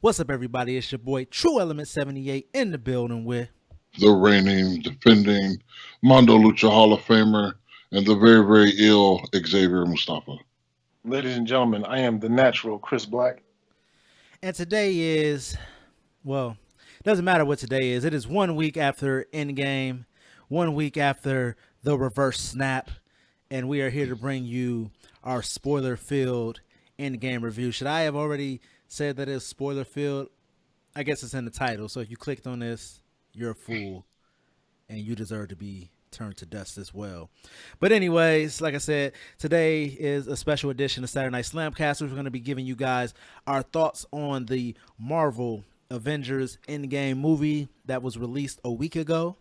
What's up, everybody? It's your boy True Element 78 in the building with. The reigning, defending Mondo Lucha Hall of Famer, and the very, very ill Xavier Mustafa. Ladies and gentlemen, I am the natural Chris Black. And today is, well, doesn't matter what today is. It is 1 week after Endgame, 1 week after the reverse snap, and we are here to bring you our spoiler-filled Endgame review. Should I have already said that it's spoiler-filled? I guess it's in the title. So if you clicked on this, you're a fool, and you deserve to be turned to dust as well. But anyways, like I said, today is a special edition of Saturday Night SlamCasters. We're going to be giving you guys our thoughts on the Marvel Avengers Endgame movie that was released a week ago.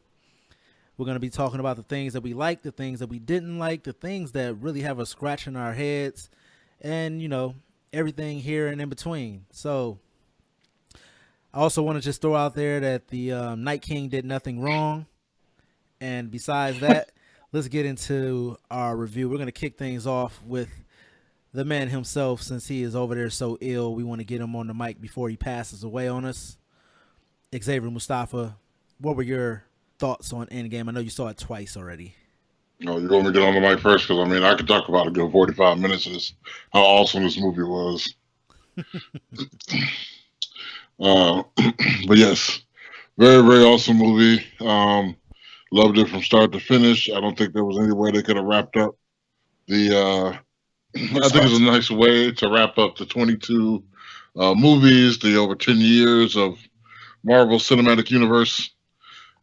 We're going to be talking about the things that we liked, the things that we didn't like, the things that really have us scratching our heads, and, everything here and in between. So I also want to just throw out there that the Night King did nothing wrong. And besides that, let's get into our review. We're going to kick things off with the man himself, since he is over there so ill. We want to get him on the mic before he passes away on us. Xavier Mustafa, what were your thoughts on Endgame? I know you saw it twice already. No, you want me to get on the mic first? Because, I could talk about a good 45 minutes of this, how awesome this movie was. But yes, very, very awesome movie. Loved it from start to finish. I don't think there was any way they could have wrapped up the. I think it's a nice way to wrap up the 22 movies, the over 10 years of Marvel Cinematic Universe,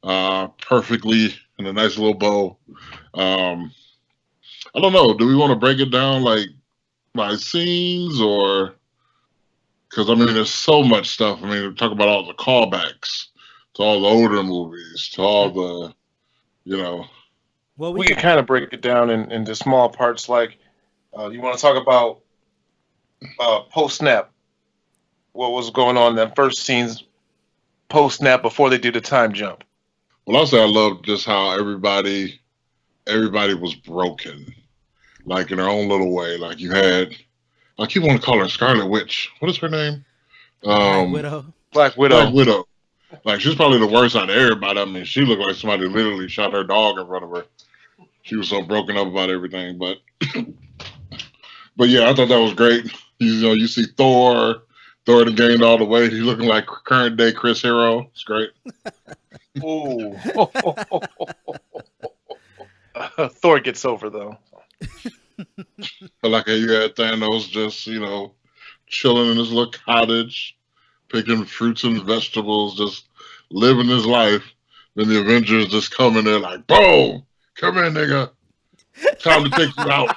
perfectly in a nice little bow. I don't know. Do we want to break it down like by scenes or? Because there's so much stuff. Talk about all the callbacks to all the older movies, to all the, Well, We can kind of break it down into small parts. Like, you want to talk about post snap? What was going on in the first scenes post snap before they do the time jump? Well, I'll say I love just how everybody was broken, like in their own little way. Like you had, I keep wanting to call her Scarlet Witch. What is her name? Black Widow. Black Black Widow. Widow. Like she's probably the worst out of everybody. She looked like somebody literally shot her dog in front of her. She was so broken up about everything. But yeah, I thought that was great. You see Thor that gained all the weight. He's looking like current day Chris Hero. It's great. Ooh. Thor gets over though. I like how you had Thanos just, chilling in his little cottage, picking fruits and vegetables, just living his life. Then the Avengers just come in there like, boom, come in, nigga. Time to take you out.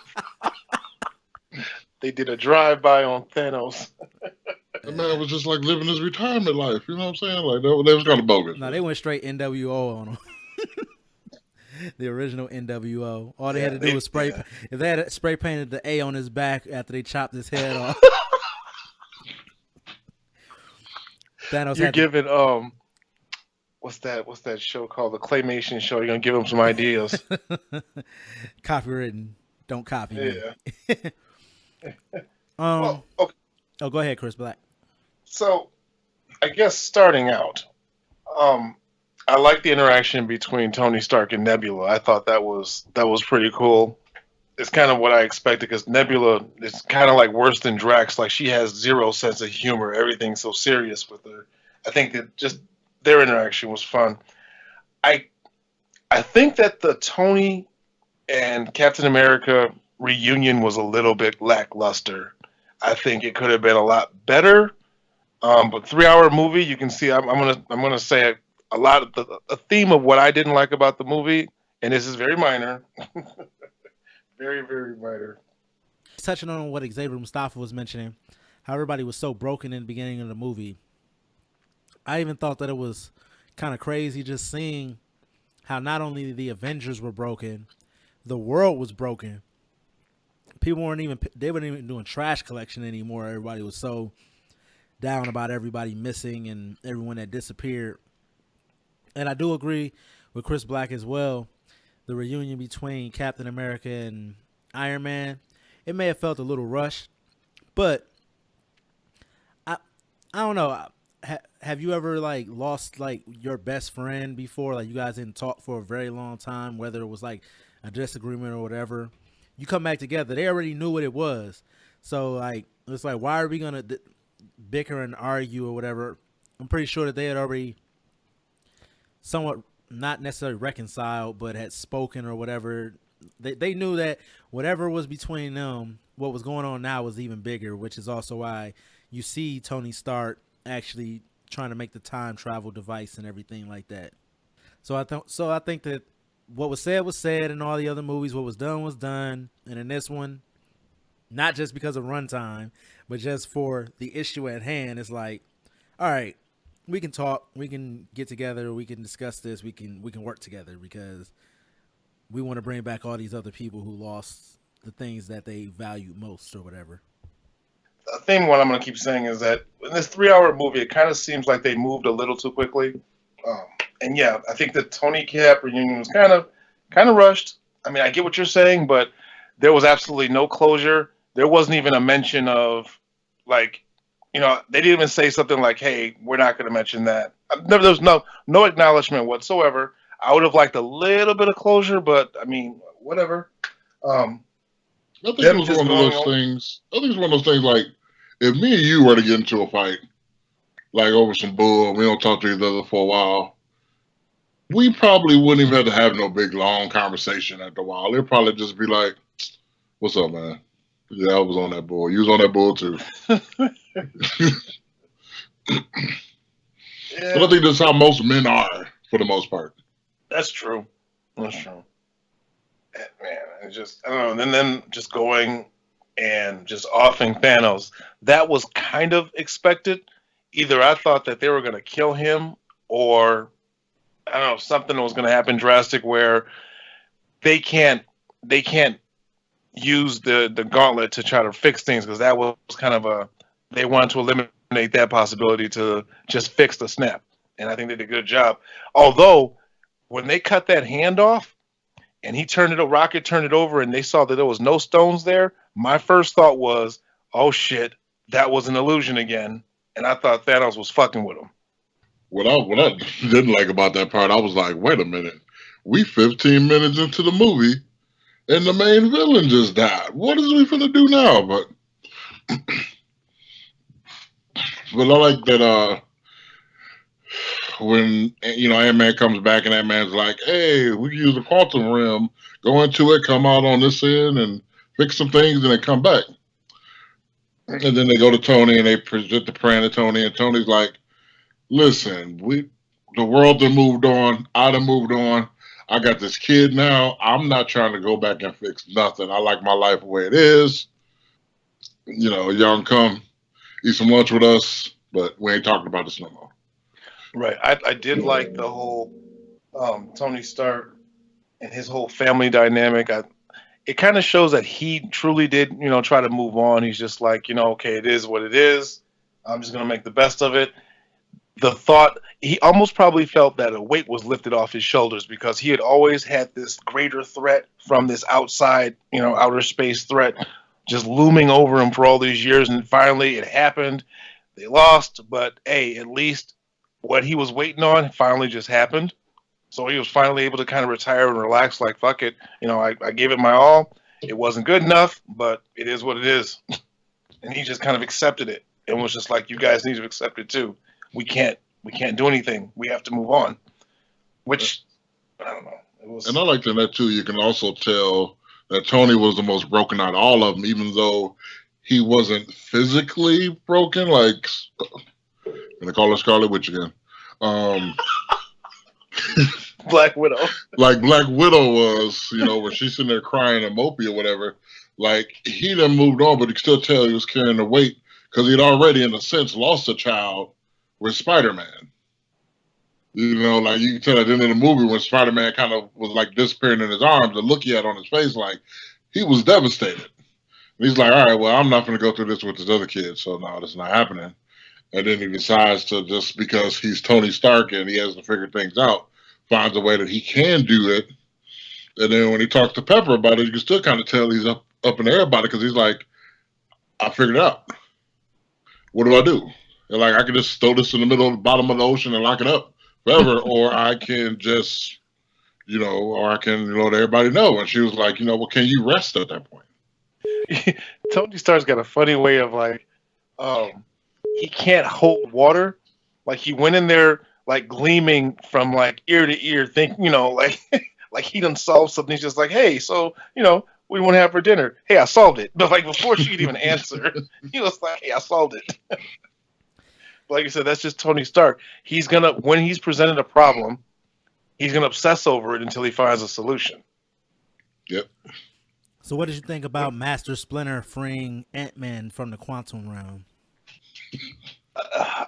They did a drive by on Thanos. The man was just like living his retirement life. You know what I'm saying? Like, they was kind of bogus. No, they went straight NWO on him. The original NWO. All they had to do was spray. Yeah. If they had spray painted the A on his back after they chopped his head off. Thanos You're had giving what's that show called? The claymation show. You're gonna give them some ideas. copywritten. Don't copy me. Yeah. Well, okay. Oh, go ahead, Chris Black. So I guess starting out, I like the interaction between Tony Stark and Nebula. I thought that was pretty cool. It's kind of what I expected because Nebula is kind of like worse than Drax. Like she has zero sense of humor. Everything's so serious with her. I think that just their interaction was fun. I I think that the Tony and Captain America reunion was a little bit lackluster. I think it could have been a lot better. But 3 hour movie, you can see. I'm gonna say a lot of a theme of what I didn't like about the movie, and this is very minor, very very minor. Touching on what Xavier Mustafa was mentioning, how everybody was so broken in the beginning of the movie. I even thought that it was kind of crazy just seeing how not only the Avengers were broken, the world was broken. People weren't even doing trash collection anymore. Everybody was so down about everybody missing and everyone that disappeared. And I do agree with Chris Black as well. The reunion between Captain America and Iron Man, it may have felt a little rushed, but I don't know. Have you ever like lost like your best friend before? Like you guys didn't talk for a very long time, whether it was like a disagreement or whatever. You come back together. They already knew what it was. So like it's like why are we gonna bicker and argue or whatever? I'm pretty sure that they had already somewhat not necessarily reconciled, but had spoken or whatever. They knew that whatever was between them, what was going on now was even bigger, which is also why you see Tony Stark actually trying to make the time travel device and everything like that. So I think that what was said in all the other movies. What was done, and in this one, not just because of runtime, but just for the issue at hand, it's like, all right, we can talk, we can get together, we can discuss this, we can work together because we want to bring back all these other people who lost the things that they valued most or whatever. The thing, what I'm going to keep saying is that in this 3 hour movie, it kind of seems like they moved a little too quickly. Um, and yeah, I think the Tony Cap reunion was kind of rushed. I mean, I get what you're saying, but there was absolutely no closure. There wasn't even a mention of like, they didn't even say something like, "Hey, we're not going to mention that." There was no acknowledgement whatsoever. I would have liked a little bit of closure, but I mean, whatever. Um, I think it them was just one of going those on. things. I think it's one of those things like if me and you were to get into a fight, like over some bull, and we don't talk to each other for a while, we probably wouldn't even have to have no big long conversation after a while. It'd probably just be like, "What's up, man? Yeah, I was on that bull. You was on that bull too." But I Yeah, think that's how most men are for the most part. that's true. That's true. Man, it's just I don't know. And then just going and just offing Thanos, that was kind of expected. Either I thought that they were going to kill him, or I don't know, something was going to happen drastic where they can't they can't use the gauntlet to try to fix things because that was kind of a they wanted to eliminate that possibility to just fix the snap, and I think they did a good job. Although when they cut that hand off and Rocket turned it over, and they saw that there was no stones there, my first thought was, "Oh shit, that was an illusion again," and I thought Thanos was fucking with him. What I didn't like about that part, I was like, wait a minute, we 15 minutes into the movie and the main villain just died. What is we finna do now? But I like that when Ant Man comes back and Ant Man's like, hey, we can use the quantum realm, go into it, come out on this end and fix some things and then come back. And then they go to Tony and they present the plan to Tony, and Tony's like, listen, the world done moved on, I done moved on. I got this kid now. I'm not trying to go back and fix nothing. I like my life the way it is. Y'all can come eat some lunch with us, but we ain't talking about this no more. Right. I did like the whole Tony Stark and his whole family dynamic. It kind of shows that he truly did, try to move on. He's just like, okay, it is what it is. I'm just gonna make the best of it. The thought he almost probably felt that a weight was lifted off his shoulders because he had always had this greater threat from this outside, outer space threat just looming over him for all these years, and finally it happened. They lost, but hey, at least what he was waiting on finally just happened. So he was finally able to kind of retire and relax, like, fuck it. I gave it my all. It wasn't good enough, but it is what it is. And he just kind of accepted it and was just like, you guys need to accept it too. We can't do anything. We have to move on. Which, I don't know. It And was, I liked in that too, you can also tell that Tony was the most broken out of all of them, even though he wasn't physically broken, like, gonna call her Scarlet Witch again. Um, Black Widow. like Black Widow was, when she's sitting there crying and mopey or whatever, like he done moved on, but you could still tell he was carrying the weight because he'd already, in a sense, lost a child with Spider-Man. Like you can tell at the end of the movie when Spider-Man kind of was like disappearing in his arms, the look he had on his face, like he was devastated. And he's like, all right, well, I'm not going to go through this with this other kid, so no, that's not happening. And then he decides to, just because he's Tony Stark and he has to figure things out, finds a way that he can do it. And then when he talks to Pepper about it, you can still kind of tell he's up in the air about it because he's like, I figured it out. What do I do? And like I can just throw this in the middle of the bottom of the ocean and lock it up forever, or I can just, or I can let everybody know. And she was like, well, can you rest at that point? Tony Stark's got a funny way of like, he can't hold water. Like he went in there like gleaming from like ear to ear, like like he done solved something. He's just like, hey, so what do you want to have for dinner? Hey, I solved it. But like before she could even answer, he was like, hey, I solved it. But like you said, that's just Tony Stark. When he's presented a problem, he's gonna obsess over it until he finds a solution. Yep. So what did you think about Master Splinter freeing Ant-Man from the quantum realm?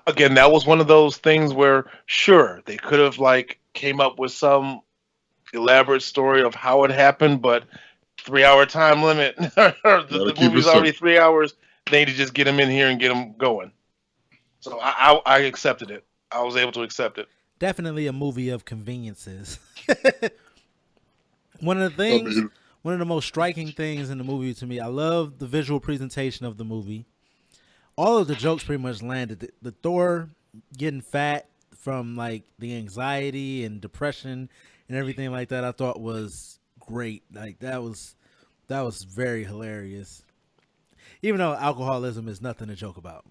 Again, that was one of those things where, sure, they could have like came up with some elaborate story of how it happened, but 3-hour time limit, the movie's already 3 hours. They need to just get him in here and get him going. So I accepted it. I was able to accept it. Definitely a movie of conveniences. One of the most striking things in the movie to me, I love the visual presentation of the movie. All of the jokes pretty much landed. The Thor getting fat from like the anxiety and depression and everything like that, I thought was great. Like that was very hilarious. Even though alcoholism is nothing to joke about.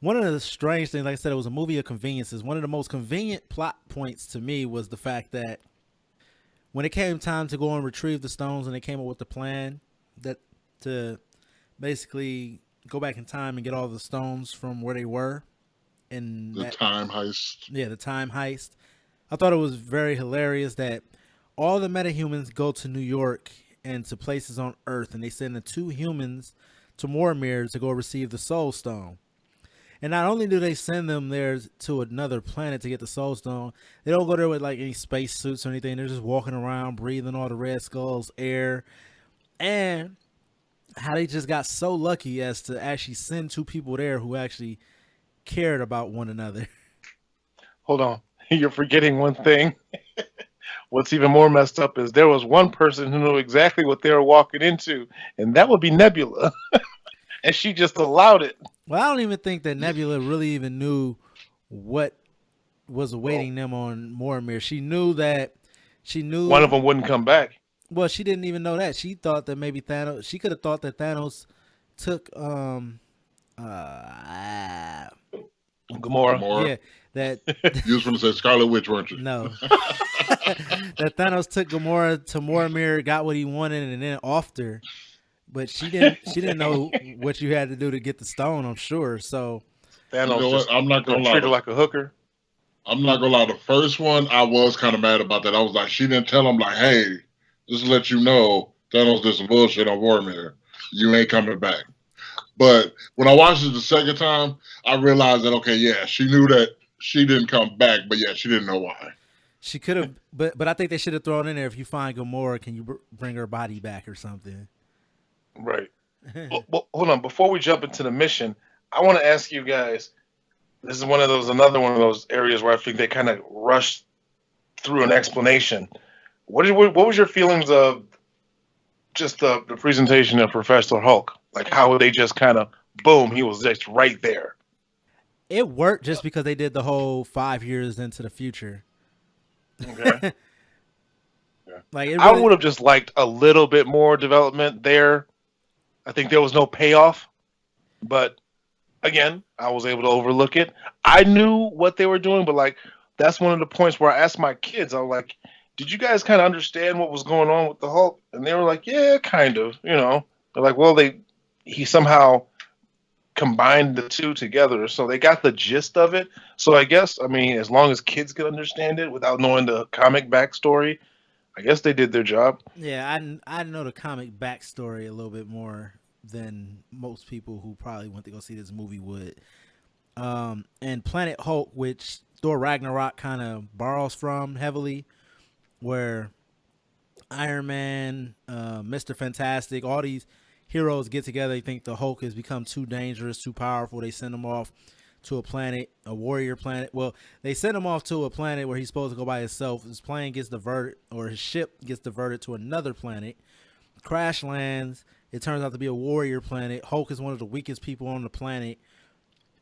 One of the strange things, like I said, it was a movie of conveniences. One of the most convenient plot points to me was the fact that when it came time to go and retrieve the stones and they came up with the plan that to basically go back in time and get all the stones from where they were. And time heist. Yeah, the time heist. I thought it was very hilarious that all the metahumans go to New York and to places on Earth, and they send the 2 humans to Mormir to go receive the Soul Stone. And not only do they send them there to another planet to get the Soul Stone, they don't go there with like any space suits or anything. They're just walking around, breathing all the Red Skull's air. And how they just got so lucky as to actually send 2 people there who actually cared about one another. Hold on. You're forgetting one thing. What's even more messed up is there was one person who knew exactly what they were walking into, and that would be Nebula. And she just allowed it. Well, I don't even think that Nebula really even knew what was awaiting them on Mormir. She knew one of them wouldn't come back. Well, she didn't even know that. She thought that maybe Thanos. She could have thought that Thanos took Gamora. Yeah, that you was going to say Scarlet Witch, weren't you? No. That Thanos took Gamora to Mormir, got what he wanted, and then offed her. But she didn't know what you had to do to get the stone, I'm sure. So Thanos I'm not gonna lie. Treat her like a hooker. I'm not gonna lie. The first one, I was kind of mad about that. I was like, she didn't tell him like, hey, just to let you know, Thanos did some bullshit on Vormir. You ain't coming back. But when I watched it the second time, I realized that okay, yeah, she knew that she didn't come back, but yeah, she didn't know why. She could have, but I think they should have thrown in there. If you find Gamora, can you bring her body back or something? Right. Well, hold on. Before we jump into the mission, I want to ask you guys. This is another one of those areas where I think they kind of rushed through an explanation. What was your feelings of just the presentation of Professor Hulk? Like how they just kind of boom, he was just right there. It worked just because they did the whole 5 years into the future. Okay. Yeah. Like I would have just liked a little bit more development there. I think there was no payoff, but again, I was able to overlook it. I knew what they were doing, but like that's one of the points where I asked my kids, I was like, did you guys kind of understand what was going on with the Hulk? And they were like, yeah, kind of, They're like, well, he somehow combined the two together, so they got the gist of it. So I guess, as long as kids could understand it without knowing the comic backstory, I guess they did their job. Yeah, I know the comic backstory a little bit more than most people who probably went to go see this movie would. And Planet Hulk, which Thor Ragnarok kind of borrows from heavily, where Iron Man, Mr. Fantastic, all these heroes get together. They think the Hulk has become too dangerous, too powerful. They send him off to a planet, a warrior planet. Well, they send him off to a planet where he's supposed to go by himself. His plane gets diverted, or his ship gets diverted to another planet. Crash lands. It turns out to be a warrior planet. Hulk is one of the weakest people on the planet.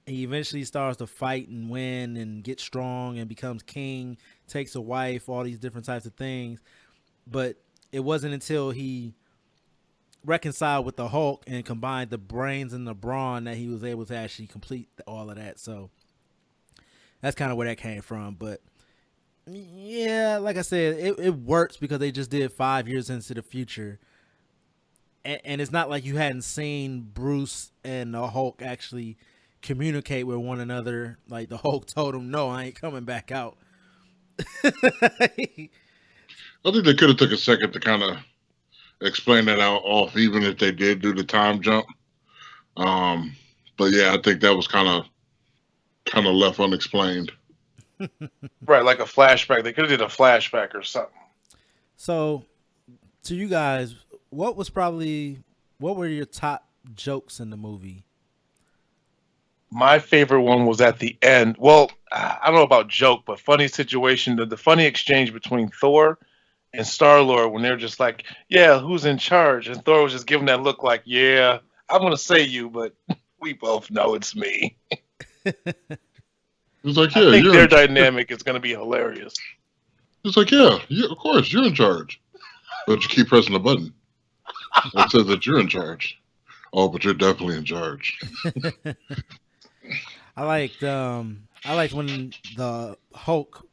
he eventually starts to fight and win and get strong and becomes king, takes a wife, all these different types of things. But it wasn't until he reconciled with the Hulk and combined the brains and the brawn that he was able to actually complete all of that. So that's kind of where that came from. But yeah, like I said, it works because they just did 5 years into the future. And it's not like you hadn't seen Bruce and the Hulk actually communicate with one another. Like the Hulk told him, "No, I ain't coming back out." I think they could have took a second to kind of explain that out off, even if they did do the time jump. But yeah, I think that was kind of left unexplained. Right, like a flashback. They could have did a flashback or something. So, to you guys, what were your top jokes in the movie? My favorite one was at the end. Well, I don't know about joke, but funny situation. The funny exchange between Thor and Star-Lord when they're just like, "Yeah, who's in charge?" And Thor was just giving that look like, "Yeah, I'm gonna say you, but we both know it's me." It's like, I yeah, think you're their in, dynamic is gonna be hilarious. it's like, yeah, of course you're in charge, but you keep pressing the button that says that you're in charge. Oh, but you're definitely in charge. I liked when the Hulk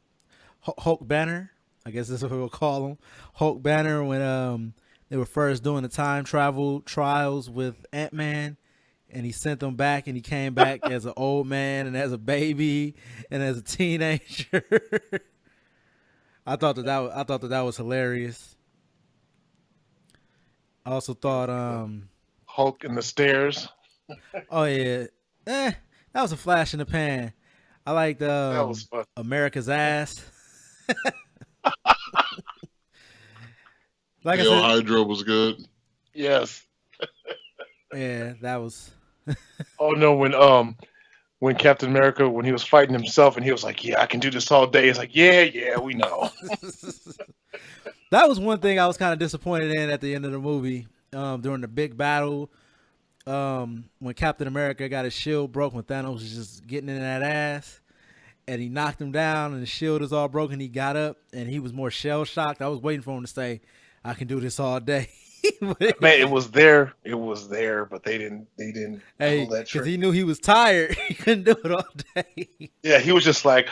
Banner, I guess that's what we'll call him, Hulk Banner, when they were first doing the time travel trials with Ant-Man, and he sent them back, and he came back as an old man and as a baby and as a teenager. I thought that was hilarious. I also thought Hulk in the stairs. oh yeah, that was a flash in the pan. I liked That was fun. America's ass. Like I Hail said, Hydra was good. Yes. yeah, that was. Oh no, when Captain America when he was fighting himself and he was like, "Yeah, I can do this all day." It's like, "Yeah, we know." That was one thing I was kind of disappointed in at the end of the movie. During the big battle, when Captain America got his shield broke, when Thanos was just getting in that ass, and he knocked him down, and the shield is all broken. He got up, and he was more shell shocked. I was waiting for him to say, "I can do this all day." Man, it was there, but they didn't Hey, pull that because trick. he knew he was tired. He couldn't do it all day. Yeah, he was just like,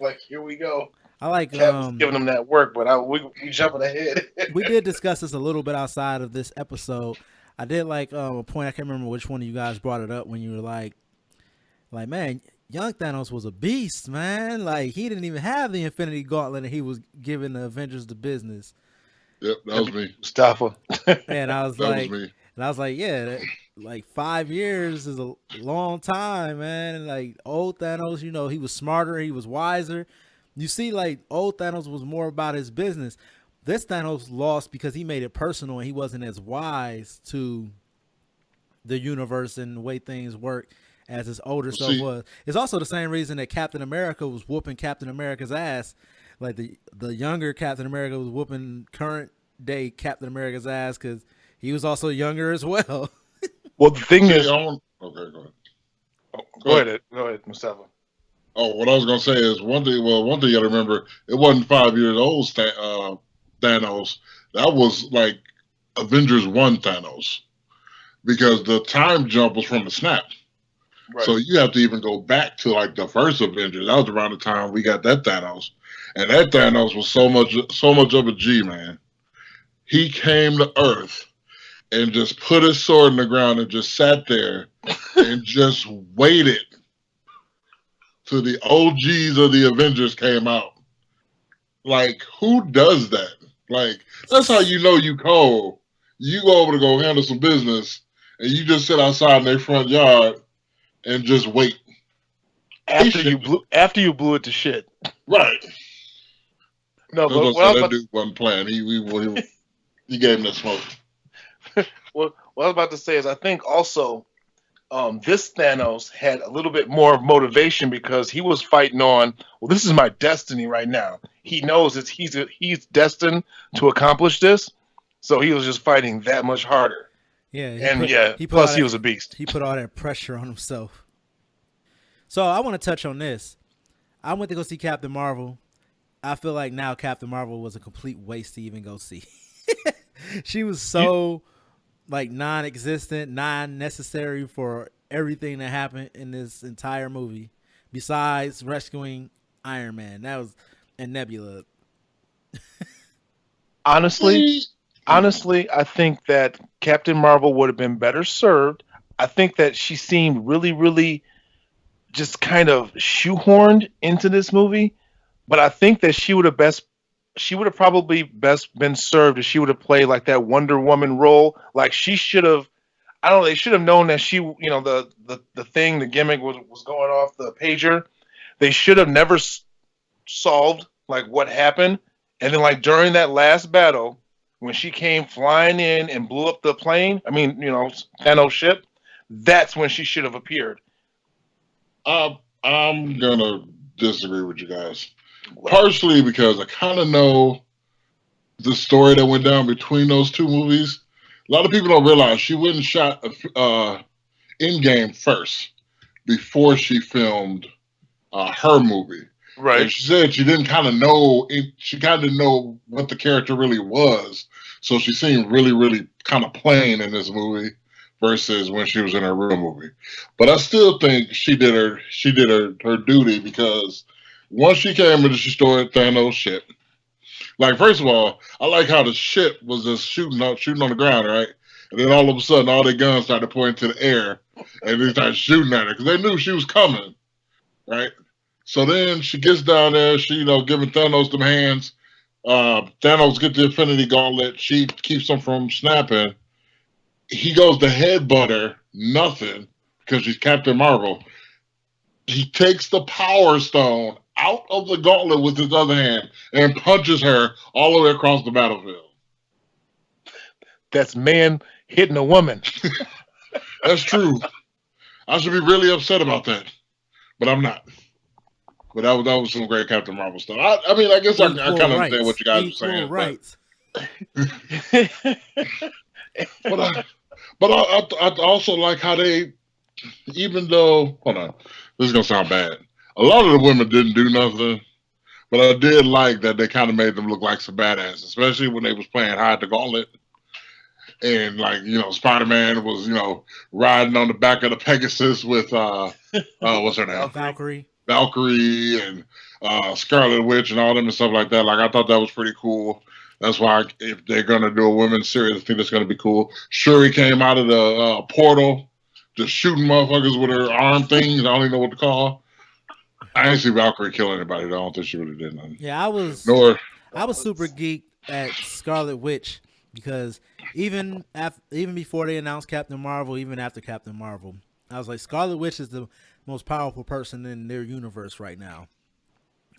like, here we go. I like Cap was giving him that work, but we jumping ahead. we did discuss this a little bit outside of this episode. I did like a point. I can't remember which one of you guys brought it up when you were like, man, young Thanos was a beast, man. Like he didn't even have the Infinity Gauntlet, and he was giving the Avengers the business. Yep, that was me. Mustafa. And I was That like, was me. yeah, like 5 years is a long time, man. And like old Thanos, he was smarter, he was wiser. You see, like old Thanos was more about his business. This Thanos lost because he made it personal and he wasn't as wise to the universe and the way things work as his older self was. It's also the same reason that Captain America was whooping Captain America's ass. Like the younger Captain America was whooping current day Captain America's ass because he was also younger as well. Well, the thing is, Okay, go ahead. go ahead, Mustafa. Oh, what I was gonna say is one thing. Well, one thing you got to remember: it wasn't 5 years old. Thanos. That was like Avengers 1 Thanos, because the time jump was from the snap. Right. So you have to even go back to like the first Avengers. That was around the time we got that Thanos, and that Thanos was so much of a G, man. He came to Earth and just put his sword in the ground and just sat there and just waited till the OGs of the Avengers came out. Like, who does that? Like, that's how you know you cold. You go over to go handle some business, and you just sit outside in their front yard and just wait. After you blew it to shit. Right. No, but that dude wasn't playing. He gave him the smoke. what I was about to say is I think also this Thanos had a little bit more motivation because he was fighting on, well, this is my destiny right now. He knows he's destined to accomplish this, so he was just fighting that much harder. Yeah, And yeah, plus he was a beast. He put all that pressure on himself. So I want to touch on this. I went to go see Captain Marvel. I feel like now Captain Marvel was a complete waste to even go see. She was so like non-existent, non-necessary for everything that happened in this entire movie. Besides rescuing Iron Man, that was and Nebula. Honestly, I think that Captain Marvel would have been better served. I think that she seemed really, really just kind of shoehorned into this movie. But I think that she would have probably best been served if she would have played like that Wonder Woman role. Like she should have. I don't know. They should have known that the thing, the gimmick was going off the pager. They should have never solved like what happened, and then like during that last battle when she came flying in and blew up the plane. I mean, Thanos' ship. That's when she should have appeared. I'm gonna disagree with you guys, partially because I kind of know the story that went down between those two movies. A lot of people don't realize she went and shot Endgame first before she filmed her movie. Right. And she said she didn't kind of know she kind of know what the character really was, so she seemed really, really kind of plain in this movie versus when she was in her real movie. But I still think she did her duty, because once she came and she destroyed Thanos' ship. Like, first of all, I like how the ship was just shooting on the ground, right? And then all of a sudden, all their guns started pointing to the air, and they started shooting at her because they knew she was coming, right? So then she gets down there, she, giving Thanos them hands. Thanos gets the Infinity Gauntlet. She keeps him from snapping. He goes to headbutt her, nothing, because she's Captain Marvel. He takes the Power Stone out of the gauntlet with his other hand and punches her all the way across the battlefield. That's man hitting a woman. That's true. I should be really upset about that, but I'm not. But that was some great Captain Marvel stuff. I mean, I guess I kind of understand what you guys are saying. Rights. But I also like how they, even though, hold on, this is going to sound bad. A lot of the women didn't do nothing, but I did like that they kind of made them look like some badass, especially when they was playing Hide the Gauntlet. And Spider-Man was, riding on the back of the Pegasus with, what's her name? Valkyrie and Scarlet Witch and all them and stuff like that. Like, I thought that was pretty cool. That's why if they're going to do a women's series, I think that's going to be cool. Shuri came out of the portal just shooting motherfuckers with her arm things. I don't even know what to call. I didn't see Valkyrie kill anybody, though. I don't think she really did nothing. Yeah, I was super geeked at Scarlet Witch, because even before they announced Captain Marvel, even after Captain Marvel, I was like, Scarlet Witch is the most powerful person in their universe right now.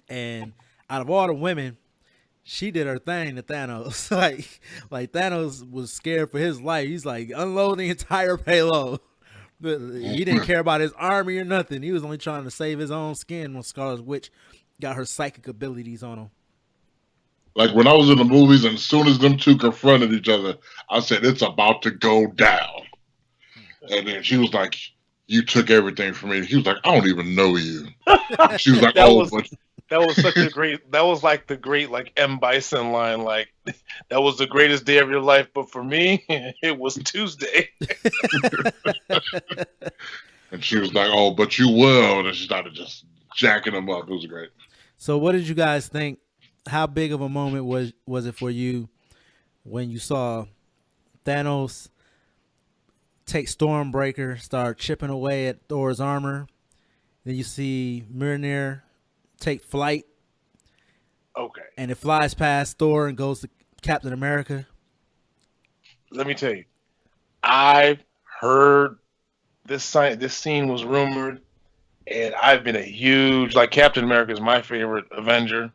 And out of all the women, she did her thing to Thanos. like Thanos was scared for his life. He's like, unload the entire payload. He didn't care about his army or nothing. He was only trying to save his own skin when Scarlet Witch got her psychic abilities on him. Like, when I was in the movies, and as soon as them two confronted each other, I said, it's about to go down. And then she was like, you took everything from me. He was like, I don't even know you. She was like, that was such a great, that was like the great, like, M. Bison line. Like, that was the greatest day of your life, but for me, it was Tuesday. And she was like, oh, but you will. And she started just jacking him up. It was great. So what did you guys think? How big of a moment was it for you when you saw Thanos take Stormbreaker, start chipping away at Thor's armor? Then you see Mjolnir take flight. Okay. And it flies past Thor and goes to Captain America. Let me tell you, I've heard this scene was rumored, and I've been a huge, like, Captain America is my favorite Avenger.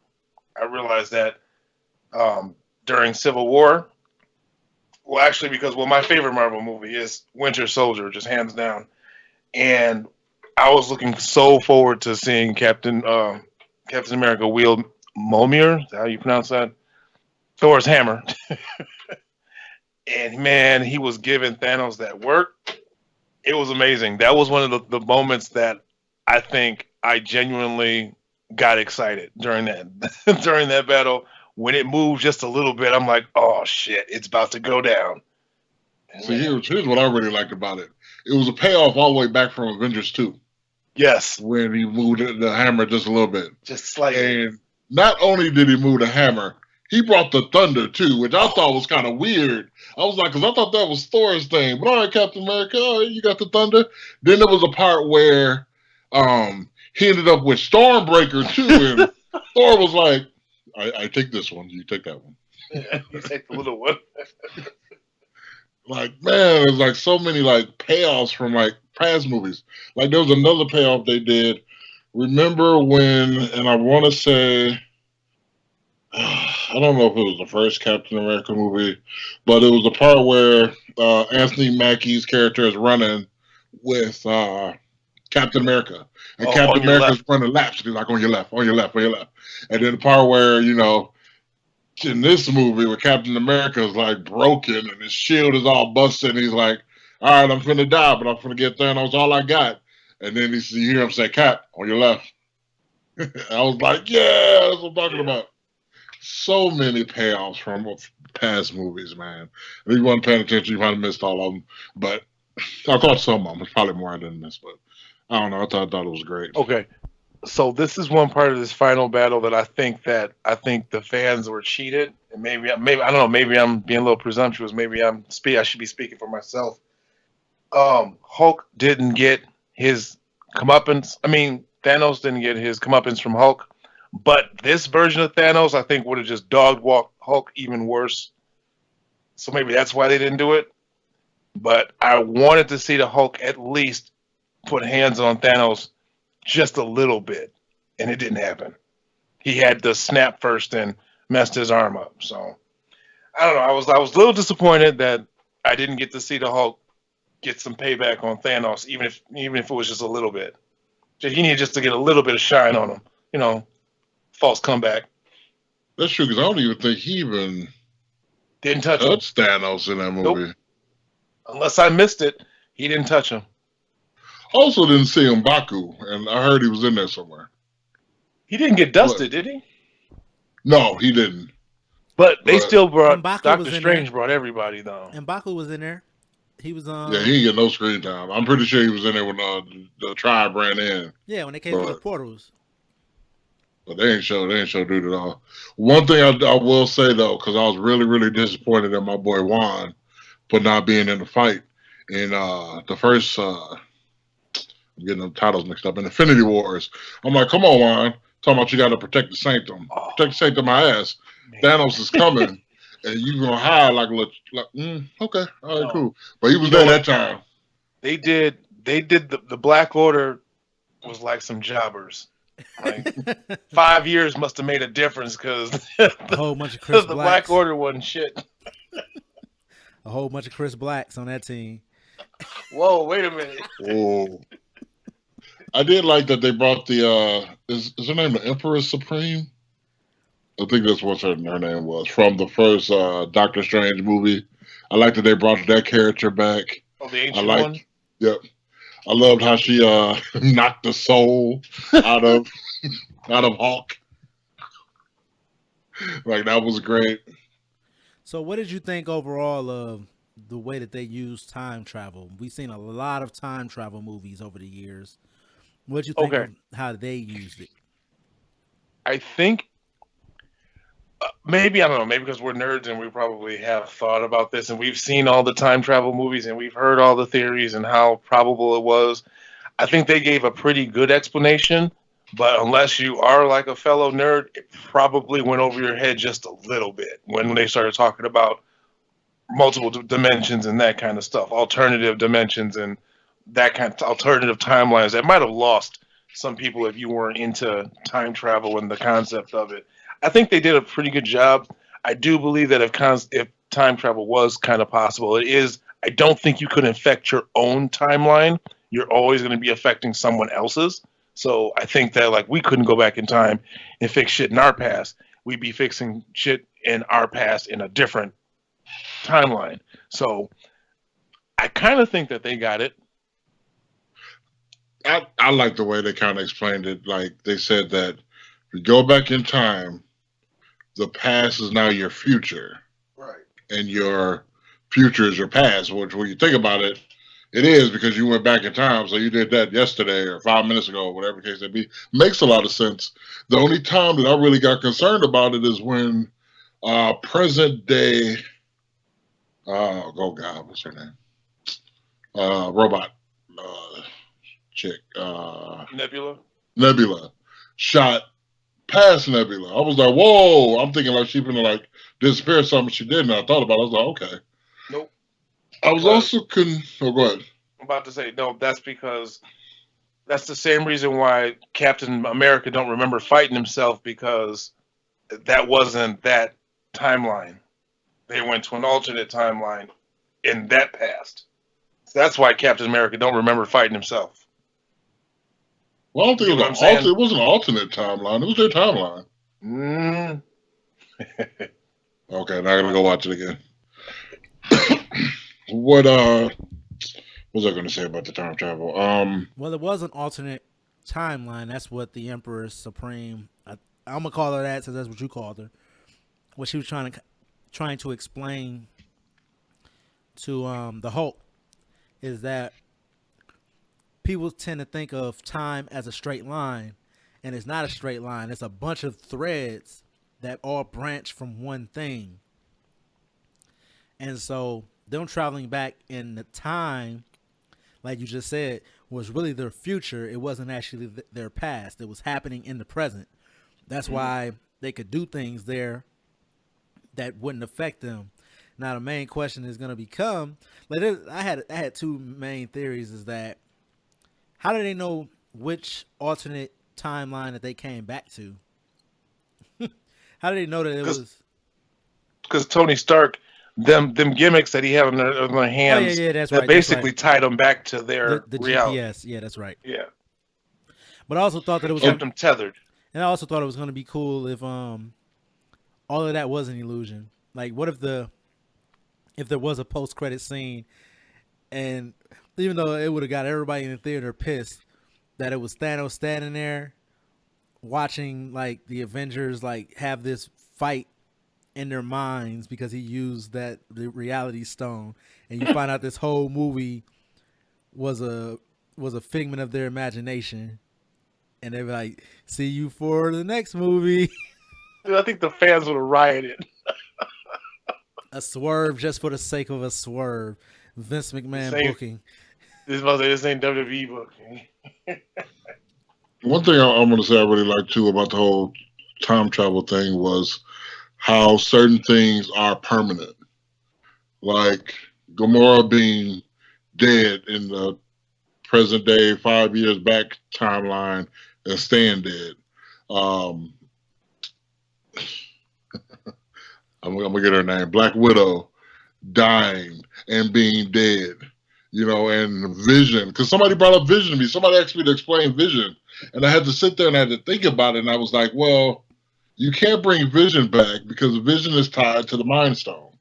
I realized that during Civil War. Well, actually, because my favorite Marvel movie is Winter Soldier, just hands down. And I was looking so forward to seeing Captain America wield Mjolnir. Is that how you pronounce that? Thor's hammer. and man, he was giving Thanos that work. It was amazing. That was one of the moments that I think I genuinely got excited during that during that battle. When it moved just a little bit, I'm like, oh shit, it's about to go down. And See, man, here's what I really liked about it. It was a payoff all the way back from Avengers 2 yes, when he moved the hammer just a little bit. just slightly. And not only did he move the hammer, he brought the thunder too, which I thought was kind of weird. I was like, because I thought that was Thor's thing. But all right, Captain America, all right, you got the thunder. Then there was a part where he ended up with Stormbreaker too, and Thor was like, I take this one, you take that one. Yeah, you take the little one. Like, man, there's like so many like payoffs from like past movies. Like there was another payoff they did. Remember when, and I want to say, I don't know if it was the first Captain America movie, but it was the part where Anthony Mackie's character is running with Captain America. And Oh, Captain on your America's left. running laps. He's like, on your left, on your left, on your left. And then the part where, you know, in this movie where Captain America is like broken and his shield is all busted, and he's like, all right, I'm finna die, but I'm finna get Thanos all I got. And then you hear him say, Cap, on your left. I was like, yeah, that's what I'm talking about. So many payoffs from past movies, man. If you weren't paying attention, you might have missed all of them. But I caught some of them. It's probably more I didn't miss, but I don't know. I thought it was great. Okay, so this is one part of this final battle that I think the fans were cheated, and maybe I don't know, maybe I'm being a little presumptuous. Maybe I should be speaking for myself. Hulk didn't get his comeuppance. I mean, Thanos didn't get his comeuppance from Hulk, but this version of Thanos, I think, would have just dog walked Hulk even worse. So maybe that's why they didn't do it. But I wanted to see the Hulk at least put hands on Thanos just a little bit, and it didn't happen. He had to snap first and messed his arm up. So I don't know. I was a little disappointed that I didn't get to see the Hulk get some payback on Thanos, even if it was just a little bit. He needed just to get a little bit of shine on him. You know, false comeback. That's true, because I don't even think he even Didn't touch him. touched Thanos in that movie. Nope. Unless I missed it, he didn't touch him. Also didn't see M'Baku, and I heard he was in there somewhere. He didn't get dusted, did he? No, he didn't. But they But- still brought M'Baku was Doctor in Strange there. brought everybody though. And Baku was in there. He was on. Yeah, he didn't get no screen time. I'm pretty sure he was in there when the tribe ran in. Yeah, when they came through the But- portals. But they ain't show dude at all. One thing I will say though, because I was really, really disappointed in my boy Juan for not being in the fight in the first I'm getting the titles mixed up in Infinity Wars. I'm like, come on, Juan. Talking about you gotta protect the sanctum. Oh, Protect the sanctum my ass. man. Thanos is coming and you gonna hide like a little okay, all right, No. cool. But he was You know there what? that time. They did the Black Order was like some jobbers. Like 5 years must have made a difference because A whole bunch of Chris the Blacks. Black Order wasn't shit. A whole bunch of Chris Blacks on that team. Whoa, wait a minute. Oh. I did like that they brought the is her name the Emperor Supreme? I think that's what her name was from the first Doctor Strange movie. I like that they brought that character back. Oh, the I ancient like one. Yep. I loved how she knocked the soul out of Hulk. Like that was great. So, what did you think overall of the way that they use time travel? We've seen a lot of time travel movies over the years. What did you think Okay. of how they used it? I think maybe I don't know. Maybe because we're nerds and we probably have thought about this and we've seen all the time travel movies and we've heard all the theories and how probable it was. I think they gave a pretty good explanation, but unless you are like a fellow nerd, it probably went over your head just a little bit when they started talking about multiple dimensions and that kind of stuff, alternative dimensions and that kind of alternative timelines that might have lost some people if you weren't into time travel and the concept of it. I think they did a pretty good job. I do believe that if time travel was kind of possible, it is. I don't think you could infect your own timeline. You're always going to be affecting someone else's. So I think that like we couldn't go back in time and fix shit in our past. We'd be fixing shit in our past in a different timeline. So I kind of think that they got it. I like the way they kind of explained it. Like they said that if you go back in time, the past is now your future, Right. and your future is your past. Which, when you think about it, it is, because you went back in time. So you did that yesterday or 5 minutes ago, or whatever the case may be. Makes a lot of sense. The only time that I really got concerned about it is when present day. Oh God, what's her name? Robot chick. Nebula. Nebula shot past Nebula. I was like, whoa. I'm thinking like she's gonna like disappear or something. She didn't. I thought about it. I was like, okay. Nope. I was also oh, go ahead. I'm about to say no. That's because that's the same reason why Captain America don't remember fighting himself, because that wasn't that timeline. They went to an alternate timeline in that past. So that's why Captain America don't remember fighting himself. Well, I don't think You it know was what I'm saying? it wasn't an alternate timeline. It was their timeline. Okay, now I gotta go watch it again. What was I gonna say about the time travel? Well, it was an alternate timeline. That's what the Emperor Supreme. I'm gonna call her that, since that's what you called her. What she was trying to explain to the Hulk is that people tend to think of time as a straight line, and it's not a straight line. It's a bunch of threads that all branch from one thing. And so them traveling back in the time, like you just said, was really their future. It wasn't actually their past. It was happening in the present. That's why they could do things there that wouldn't affect them. Now the main question is going to become, like, I had two main theories. Is that, how do they know which alternate timeline that they came back to? How do they know that it was? Because Tony Stark, them gimmicks that he had on their hands, that's that right. basically tied them back to their The reality. GPS. Yeah, that's right. Yeah, But I also thought that it was kept them tethered. and I also thought it was going to be cool if all of that was an illusion. Like, what if there was a post credit scene, and even though it would have got everybody in the theater pissed, that it was Thanos standing there watching like the Avengers like have this fight in their minds because he used the reality stone, and you find out this whole movie was a figment of their imagination, and they were like, "See you for the next movie." Dude, I think the fans would have rioted. A swerve just for the sake of a swerve. Vince McMahon booking. This ain't WWE booking. One thing I'm going to say I really like too about the whole time travel thing was how certain things are permanent. Like Gamora being dead in the present day, 5 years back timeline, and staying dead. I'm gonna get her name. Black Widow dying and being dead. You know, and Vision, because somebody brought up Vision to me. Somebody asked me to explain Vision, and I had to sit there and I had to think about it. And I was like, well, you can't bring Vision back because Vision is tied to the Mind Stone.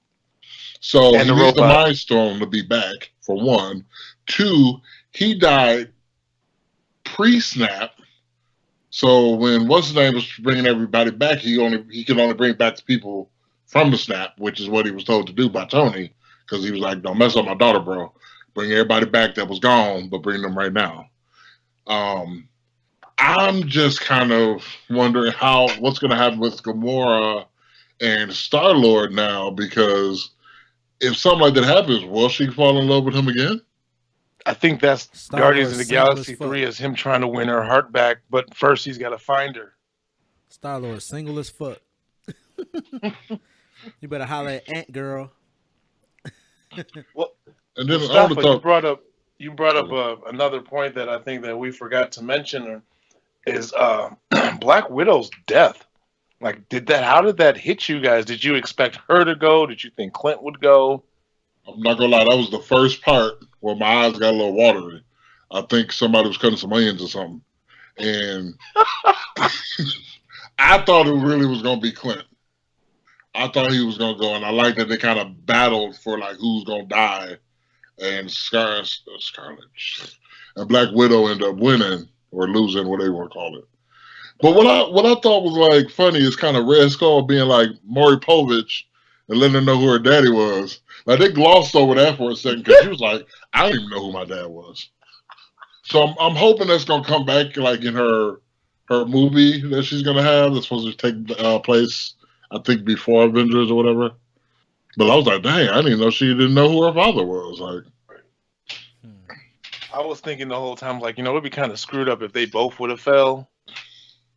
So he needs the Mind Stone to be back, for one. Two, he died pre-snap. So when what's his name was bringing everybody back, he can only bring back the people from the snap, which is what he was told to do by Tony, because he was like, "Don't mess up my daughter, bro. Bring everybody back that was gone, but bring them right now." I'm just kind of wondering what's going to happen with Gamora and Star-Lord now, because if something like that happens, will she fall in love with him again? I think that's Guardians of the Galaxy 3 is him trying to win her heart back, but first he's got to find her. Star-Lord single as fuck. You better holler at Ant Girl. Well, and then Mustafa, you brought up another point that I think that we forgot to mention is Black Widow's death. Like, how did that hit you guys? Did you expect her to go? Did you think Clint would go? I'm not gonna lie, that was the first part where my eyes got a little watery. I think somebody was cutting some onions or something, and I thought it really was gonna be Clint. I thought he was gonna go, and I like that they kind of battled for like who's gonna die, and Scarlet and Black Widow ended up winning or losing, whatever you want to call it. But what I thought was like funny is kind of Red Skull being like Maury Povich and letting her know who her daddy was. Like they glossed over that for a second because she was like, I don't even know who my dad was. So I'm hoping that's gonna come back like in her movie that she's gonna have that's supposed to take place, I think, before Avengers or whatever. But I was like, dang, I didn't even know she didn't know who her father was. Like, I was thinking the whole time, like, it'd be kind of screwed up if they both would have fell.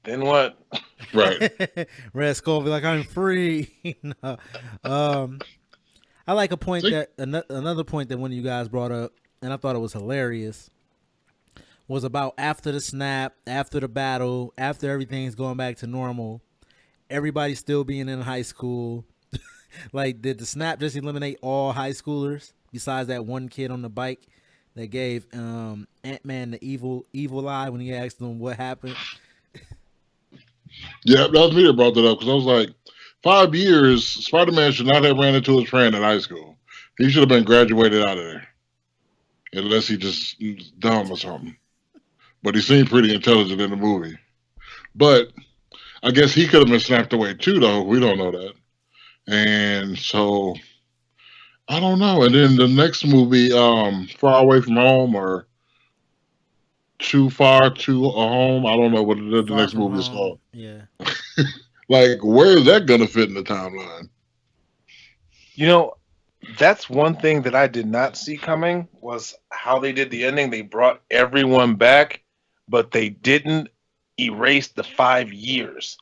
Then what? right. Red Skull be like, I'm free. No. I like a point that another point that one of you guys brought up, and I thought it was hilarious, was about after the snap, after the battle, after everything's going back to normal, everybody still being in high school. Like, did the snap just eliminate all high schoolers besides that one kid on the bike that gave Ant-Man the evil eye when he asked him what happened? Yeah, that was me that brought that up because I was like, 5 years, Spider-Man should not have ran into his friend in high school. He should have been graduated out of there. Unless he just dumb or something. But he seemed pretty intelligent in the movie. But I guess he could have been snapped away too, though. We don't know that. And so, I don't know. And then the next movie, Far Away from Home or Too Far to a Home, I don't know what the next movie is called. Yeah. Like, where is that going to fit in the timeline? That's one thing that I did not see coming was how they did the ending. They brought everyone back, but they didn't erase the 5 years.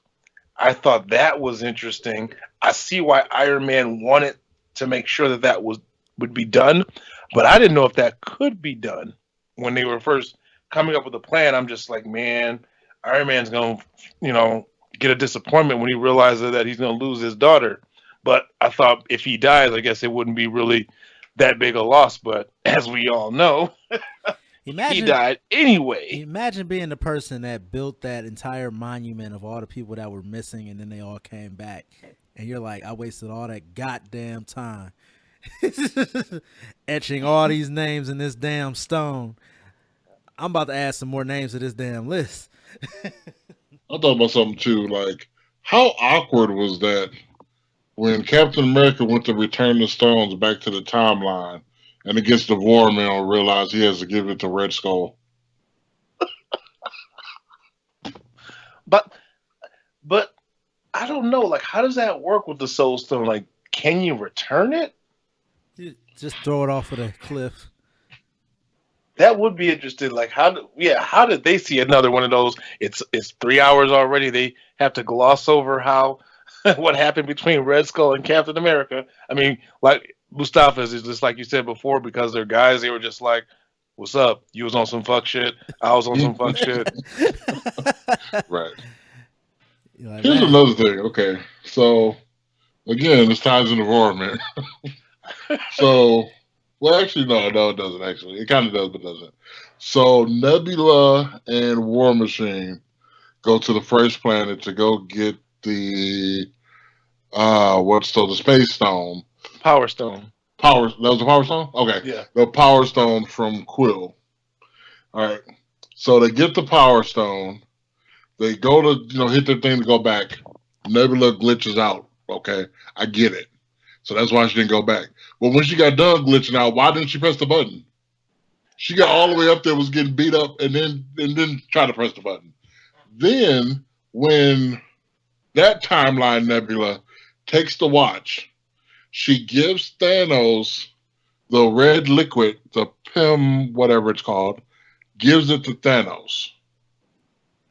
I thought that was interesting. I see why Iron Man wanted to make sure that would be done, but I didn't know if that could be done. When they were first coming up with a plan, I'm just like, man, Iron Man's going to, get a disappointment when he realizes that he's going to lose his daughter. But I thought if he dies, I guess it wouldn't be really that big a loss. But as we all know, he died anyway. Imagine being the person that built that entire monument of all the people that were missing and then they all came back. And you're like, I wasted all that goddamn time etching all these names in this damn stone. I'm about to add some more names to this damn list. I thought about something too. Like, how awkward was that when Captain America went to return the stones back to the timeline and it gets the War Mill and realize he has to give it to Red Skull? But I don't know. Like, how does that work with the Soul Stone? Like, can you return it? You just throw it off of the cliff. That would be interesting. Like, how did they see another one of those? It's 3 hours already. They have to gloss over how what happened between Red Skull and Captain America. I mean, like Mustafa is just like you said before, because they're guys. They were just like, "What's up? You was on some fuck shit. I was on some fuck shit." Right. Like, here's another thing. Okay, so again, this ties into War Man. So. Well, actually, no, it doesn't, actually. It kind of does, but doesn't. So, Nebula and War Machine go to the first planet to go get the, the Space Stone. Power Stone. That was the Power Stone? Okay. Yeah. The Power Stone from Quill. All right. So, they get the Power Stone. They go to, hit their thing to go back. Nebula glitches out. Okay. I get it. So that's why she didn't go back. But when she got done glitching out, why didn't she press the button? She got all the way up there, was getting beat up, and then try to press the button. Then when that timeline Nebula takes the watch, she gives Thanos the red liquid, the PIM, whatever it's called, gives it to Thanos.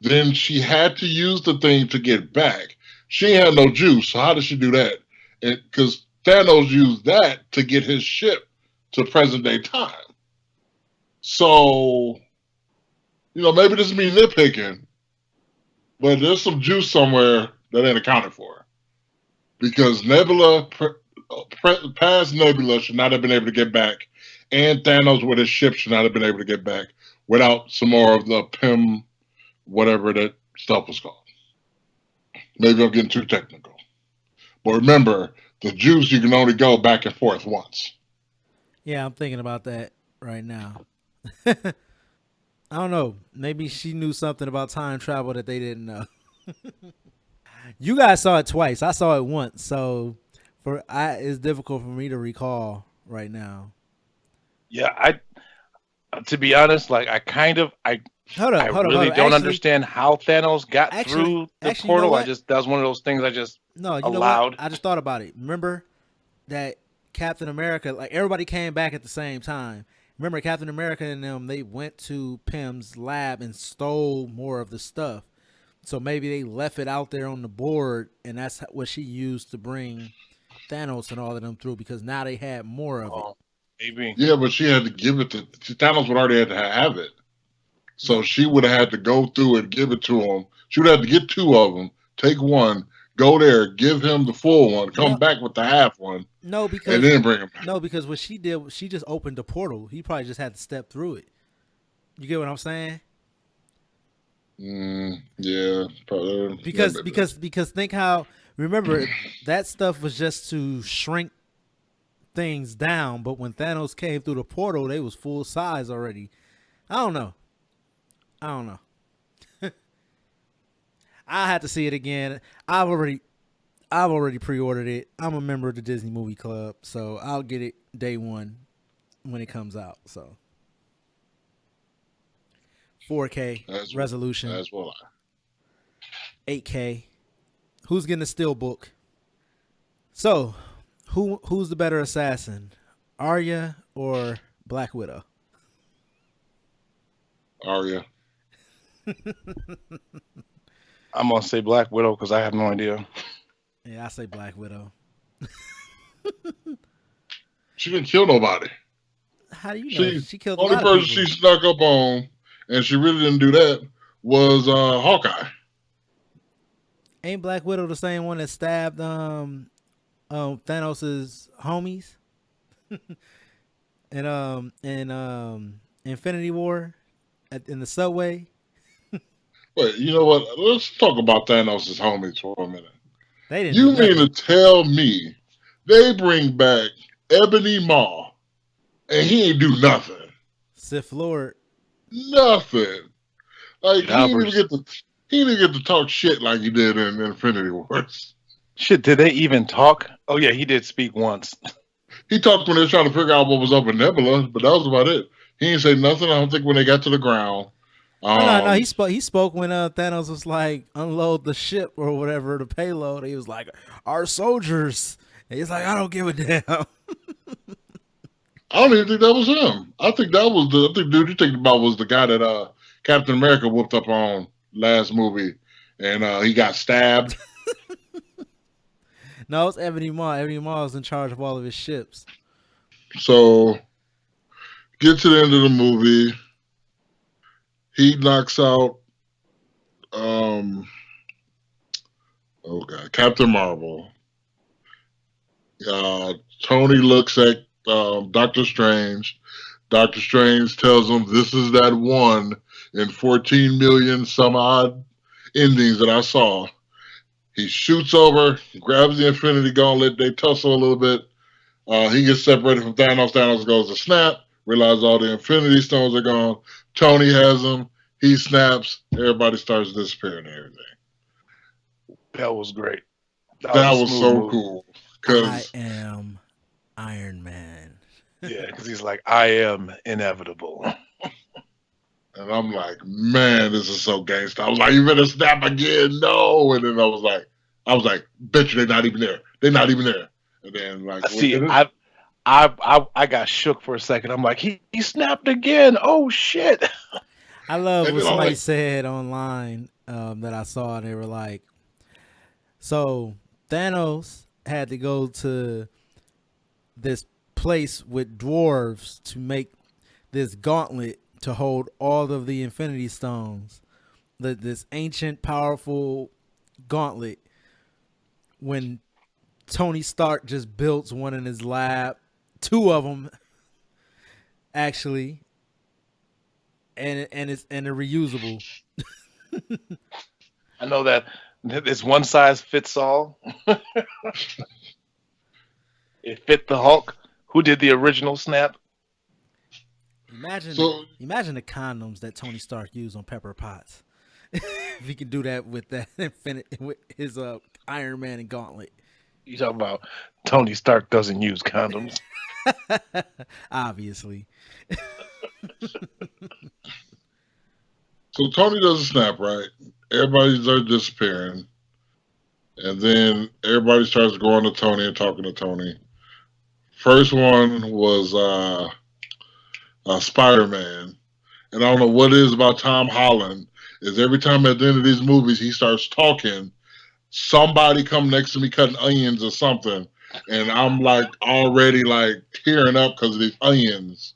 Then she had to use the thing to get back. She had no juice, so how did she do that? Because Thanos used that to get his ship to present day time. So, maybe this is me nitpicking, but there's some juice somewhere that ain't accounted for. Because Nebula, past Nebula should not have been able to get back, and Thanos with his ship should not have been able to get back without some more of the PIM, whatever that stuff was called. Maybe I'm getting too technical. But remember, the juice you can only go back and forth once. Yeah, I'm thinking about that right now. I don't know. Maybe she knew something about time travel that they didn't know. You guys saw it twice. I saw it once, so it's difficult for me to recall right now. Yeah, I to be honest, like I Hold really up. don't understand how Thanos got through the You know portal. what? That was one of those things I just No, you know what? allowed. I just thought about it. Remember that Captain America, like everybody came back at the same time. Remember Captain America and them, they went to Pym's lab and stole more of the stuff. So maybe they left it out there on the board, and that's what she used to bring Thanos and all of them through because now they had more of it. Oh, maybe. Yeah, but she had to give it to Thanos would already had to have it. So No, she would have had to go through and give it to him. She would have to get two of them, take one, go there, give him the full one, come no, back with the half one, no, and because then bring him back. no, because what she did, she just opened the portal. He probably just had to step through it. You get what I'm saying? Yeah, probably. Because think how remember that stuff was just to shrink things down, but when Thanos came through the portal, they was full size already. I don't know. I don't know. I had to see it again. I've already pre-ordered it. I'm a member of the Disney Movie Club, so I'll get it day one when it comes out. So 4K That's resolution, that's what 8K. Who's getting a steel book? So, who's the better assassin, Arya or Black Widow? Arya. I'm gonna say Black Widow because I have no idea. Yeah, I say Black Widow. She didn't kill nobody. How do you know? She She killed a only lot of person people. she snuck up on, and she really didn't do that, was Hawkeye. Ain't Black Widow the same one that stabbed Thanos's homies and Infinity War in the subway? But you know what? Let's talk about Thanos' homies for a minute. They didn't do You mean nothing. to tell me they bring back Ebony Maw and he ain't do nothing? Sith Lord. Nothing. Like Jobbers. he didn't get to talk shit like he did in Infinity Wars. Shit, did they even talk? Oh yeah, he did speak once. He talked when they was trying to figure out what was up with Nebula, but that was about it. He didn't say nothing. I don't think when they got to the ground. Oh no, he Um, spoke. He spoke when Thanos was like unload the ship or whatever the payload. He was like, "Our soldiers." And he's like, "I don't give a damn." I don't even think that was him. I think that was I think dude you thinking about was the guy that Captain America whooped up on last movie, and he got stabbed. No, it's Ebony Maw. Ebony Maw is in charge of all of his ships. So get to the end of the movie. He knocks out um oh god, Captain Marvel. Uh, Tony looks at Doctor Strange. Doctor Strange tells him this is that one in 14 million some odd endings that I saw. He shoots over, grabs the Infinity Gauntlet. They tussle a little bit. He gets separated from Thanos. Thanos goes to snap, realizes all the Infinity Stones are gone. Tony has them. He snaps. Everybody starts disappearing and everything. That was great. That That was a was smooth so move. cool. I Because am Iron Man. Yeah, because he's like, I am inevitable. and I'm like, man, this is so gangster. I was like, you better snap again. No. And then I was like, bet you they're not even there. They're not even there. And then like See, and I got shook for a second. I'm like, he snapped again. Oh shit. I love then what I'm somebody like, said online that I saw. And they were like, so Thanos had to go to this place with dwarves to make this gauntlet to hold all of the Infinity Stones. This ancient, powerful gauntlet. When Tony Stark just built one in his lab, two of them actually, and they're reusable. I know that It's one size fits all. It fit the Hulk. Who did the original snap? Imagine So imagine the condoms that Tony Stark used on Pepper Potts. If he could do that with that with his Iron Man and Gauntlet. You talking about Tony Stark doesn't use condoms. Obviously. so Tony does a snap, right? Everybody starts disappearing. And then everybody starts going to Tony and talking to Tony. First one was Spider-Man. And I don't know what it is about Tom Holland, is every time at the end of these movies he starts talking, somebody come next to me cutting onions or something. And I'm like already like tearing up because of these onions.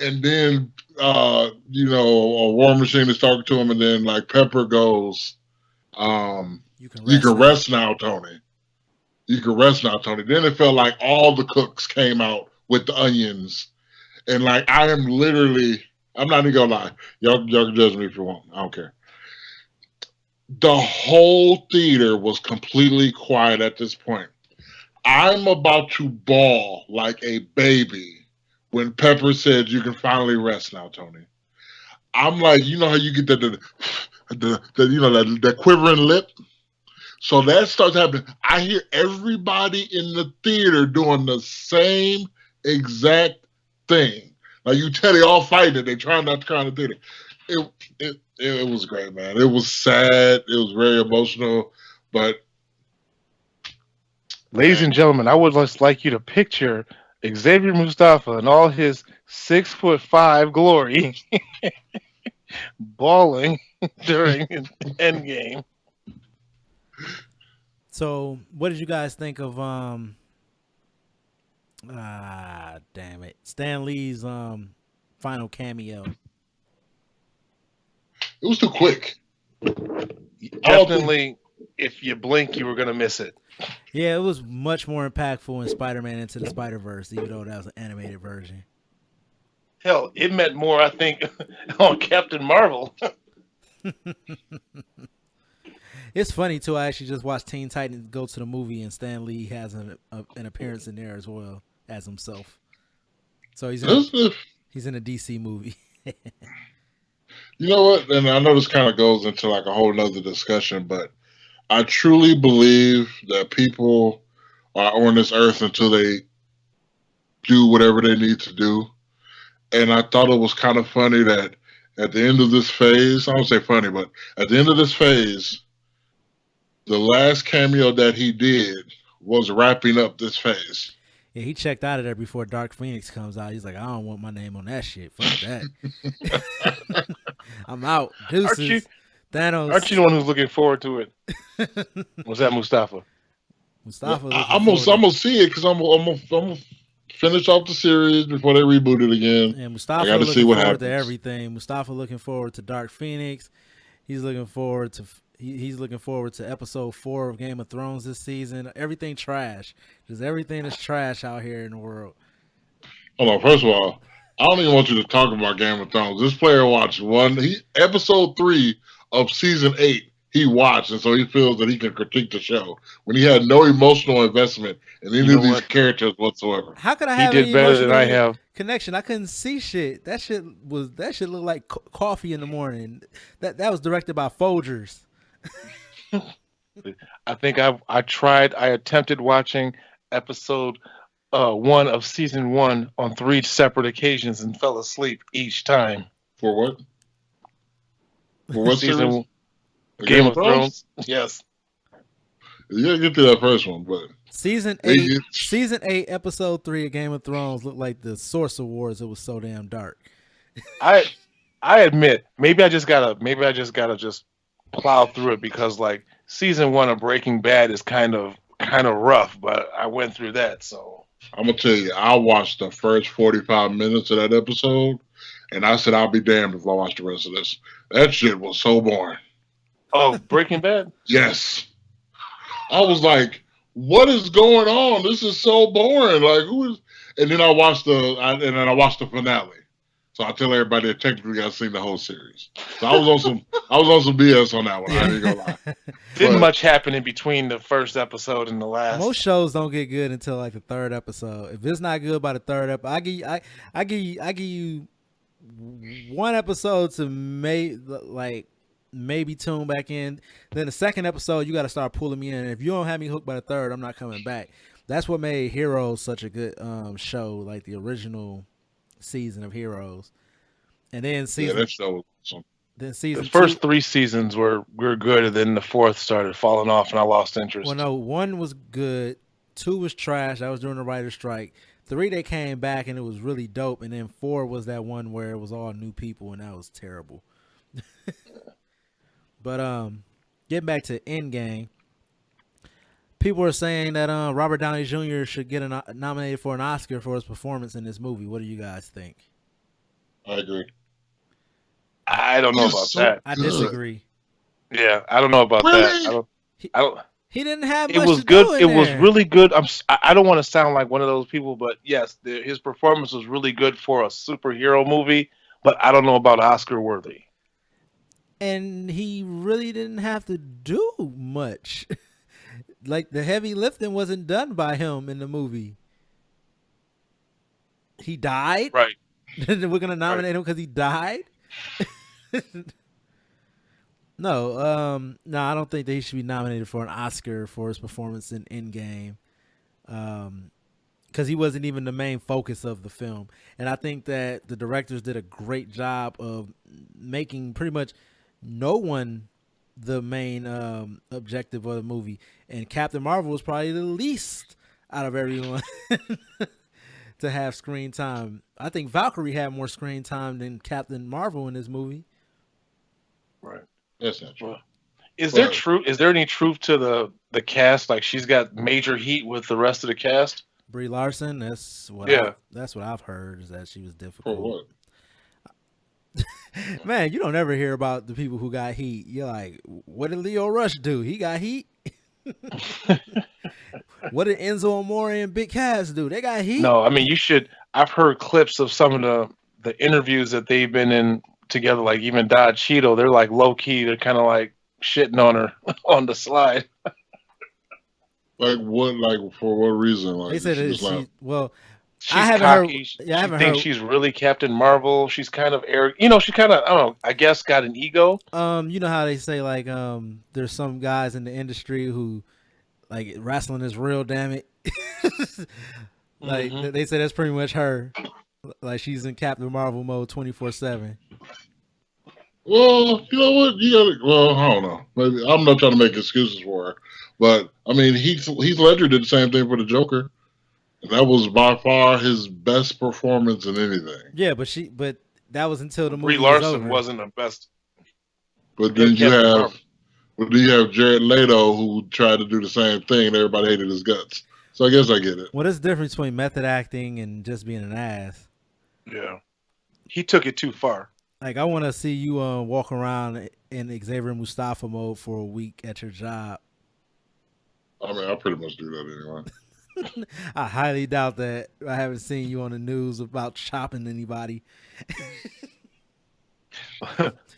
And then a War Machine is talking to him, and then like Pepper goes, You can you rest can now. rest now, Tony. You can rest now, Tony. Then it felt like all the cooks came out with the onions. And like I am literally, I'm not even gonna lie. Y'all can judge me if you want. I don't care. The whole theater was completely quiet at this point. I'm about to bawl like a baby when Pepper said you can finally rest now, Tony. I'm like, you know how you get that quivering lip? So that starts happening. I hear everybody in the theater doing the same exact thing. Like you tell they all fighting. They trying not to cry in the theater. It was great, man. It was sad. It was very emotional. But Ladies and gentlemen, I would just like you to picture Xavier Mustafa and all his 6'5" glory bawling during Endgame. So, what did you guys think of damn it, Stan Lee's final cameo? it was too quick. Definitely, if you blink, you were gonna miss it. Yeah, it was much more impactful in Spider-Man Into the Spider-Verse, even though that was an animated version. Hell, it meant more, I think, on Captain Marvel. It's funny too. I actually just watched Teen Titans go to the movie, and Stan Lee has an appearance in there as well as himself. So he's in a DC movie. You know what? And I know this kind of goes into like a whole nother discussion, but I truly believe that people are on this earth until they do whatever they need to do. And I thought it was kind of funny that at the end of this phase, I don't say funny, but at the end of this phase, the last cameo that he did was wrapping up this phase. Yeah, he checked out of there before Dark Phoenix comes out. He's like, I don't want my name on that shit. Fuck that. I'm out. Deuces. Thanos. Aren't you the one who's looking forward to it? Was that Mustafa? Mustafa. I'm gonna see it because I'm gonna finish off the series before they reboot it again. And Mustafa I got to looking see what forward happens. to everything. Mustafa looking forward to Dark Phoenix. He's looking forward to episode 4 of Game of Thrones this season. Everything trash. Just everything is trash out here in the world. Hold on. First of all, I don't even want you to talk about Game of Thrones. This player watched episode 3 of season 8. He watched, and so he feels that he can critique the show when he had no emotional investment in any of these characters whatsoever. How could I have He did better than I have. Connection? I couldn't see shit. That shit looked like coffee in the morning. That was directed by Folgers. I think I attempted watching episode 1 of season 1 on 3 separate occasions and fell asleep each time. For what? For what Season series? Game of Thrones? Yes. You gotta get to that first one, but Season 8, episode 3 of Game of Thrones looked like the Source Awards. It was so damn dark. I admit, maybe I just gotta just plow through it because like season 1 of Breaking Bad is kind of rough, but I went through that, so I'm gonna tell you, I watched the first 45 minutes of that episode, and I said I'll be damned if I watch the rest of this. That shit was so boring. Oh, Breaking Bad? Yes. I was like, what is going on? This is so boring. Like, who is? And then I watched the finale. So I tell everybody that technically I've seen the whole series. So I was on some BS on that one. I ain't gonna lie. Didn't But- much happen in between the first episode and the last. Most shows don't get good until like the third episode. If it's not good by the third episode, I give you one episode to maybe tune back in. Then the second episode, you got to start pulling me in. If you don't have me hooked by the third, I'm not coming back. That's what made Heroes such a good show, like the original season of Heroes. And then season, that show was awesome. Then season The first two, 3 seasons were good, and then the fourth started falling off, and I lost interest. well, no, 1 was good, 2 was trash. That was during the writer's strike. 3 they came back and it was really dope, and then 4 was that one where it was all new people and that was terrible. But getting back to Endgame, people are saying that Robert Downey Jr. should get nominated for an Oscar for his performance in this movie. What do you guys think? I agree. I don't know about that. I disagree. Yeah, I don't know about Really? that. I don't. He didn't have It much was to good. do in It was there. really good. I don't want to sound like one of those people, but yes, his performance was really good for a superhero movie. But I don't know about Oscar worthy. And he really didn't have to do much. Like the heavy lifting wasn't done by him in the movie. He died. Right. We're gonna nominate him because he died. No, I don't think that he should be nominated for an Oscar for his performance in Endgame, because he wasn't even the main focus of the film. And I think that the directors did a great job of making pretty much no one the main objective of the movie. And Captain Marvel was probably the least out of everyone to have screen time. I think Valkyrie had more screen time than Captain Marvel in this movie. Right. That's not true. Is there any truth to the cast? Like she's got major heat with the rest of the cast. Brie Larson, that's what I've heard, is that she was For difficult. what? Man, you don't ever hear about the people who got heat. You're like, what did Leo Rush do? He got heat. What did Enzo Amore and Big Cass do? They got heat. No, I mean you should. I've heard clips of some of the interviews that they've been in together. Like even Dodge Cheeto, they're like low key. They're kind of like shitting on her on the slide. Like what? Like for what reason? Like They said she that was like, She's I haven't cocky. heard. She Yeah, I haven't thinks heard. she's really Captain Marvel. She's kind of arrogant. You know, she kind of, I don't know, I guess got an ego. You know how they say like there's some guys in the industry who like wrestling is real, damn it. Like they say that's pretty much her. Like she's in Captain Marvel mode 24/7. well, you know what? You got to. Well, I don't know. Maybe I'm not trying to make excuses for her, but I mean, Heath Ledger did the same thing for the Joker, and that was by far his best performance in anything. Yeah, but that was until the movie Brie was Larson over. wasn't the best. But then you Captain have, Marvel. Jared Leto who tried to do the same thing, and everybody hated his guts. So I guess I get it. What is the difference between method acting and just being an ass? Yeah. He took it too far. Like I want to see you walk around in Xavier Mustafa mode for a week at your job. I mean, I pretty much do that anyway. I highly doubt that. I haven't seen you on the news about chopping anybody.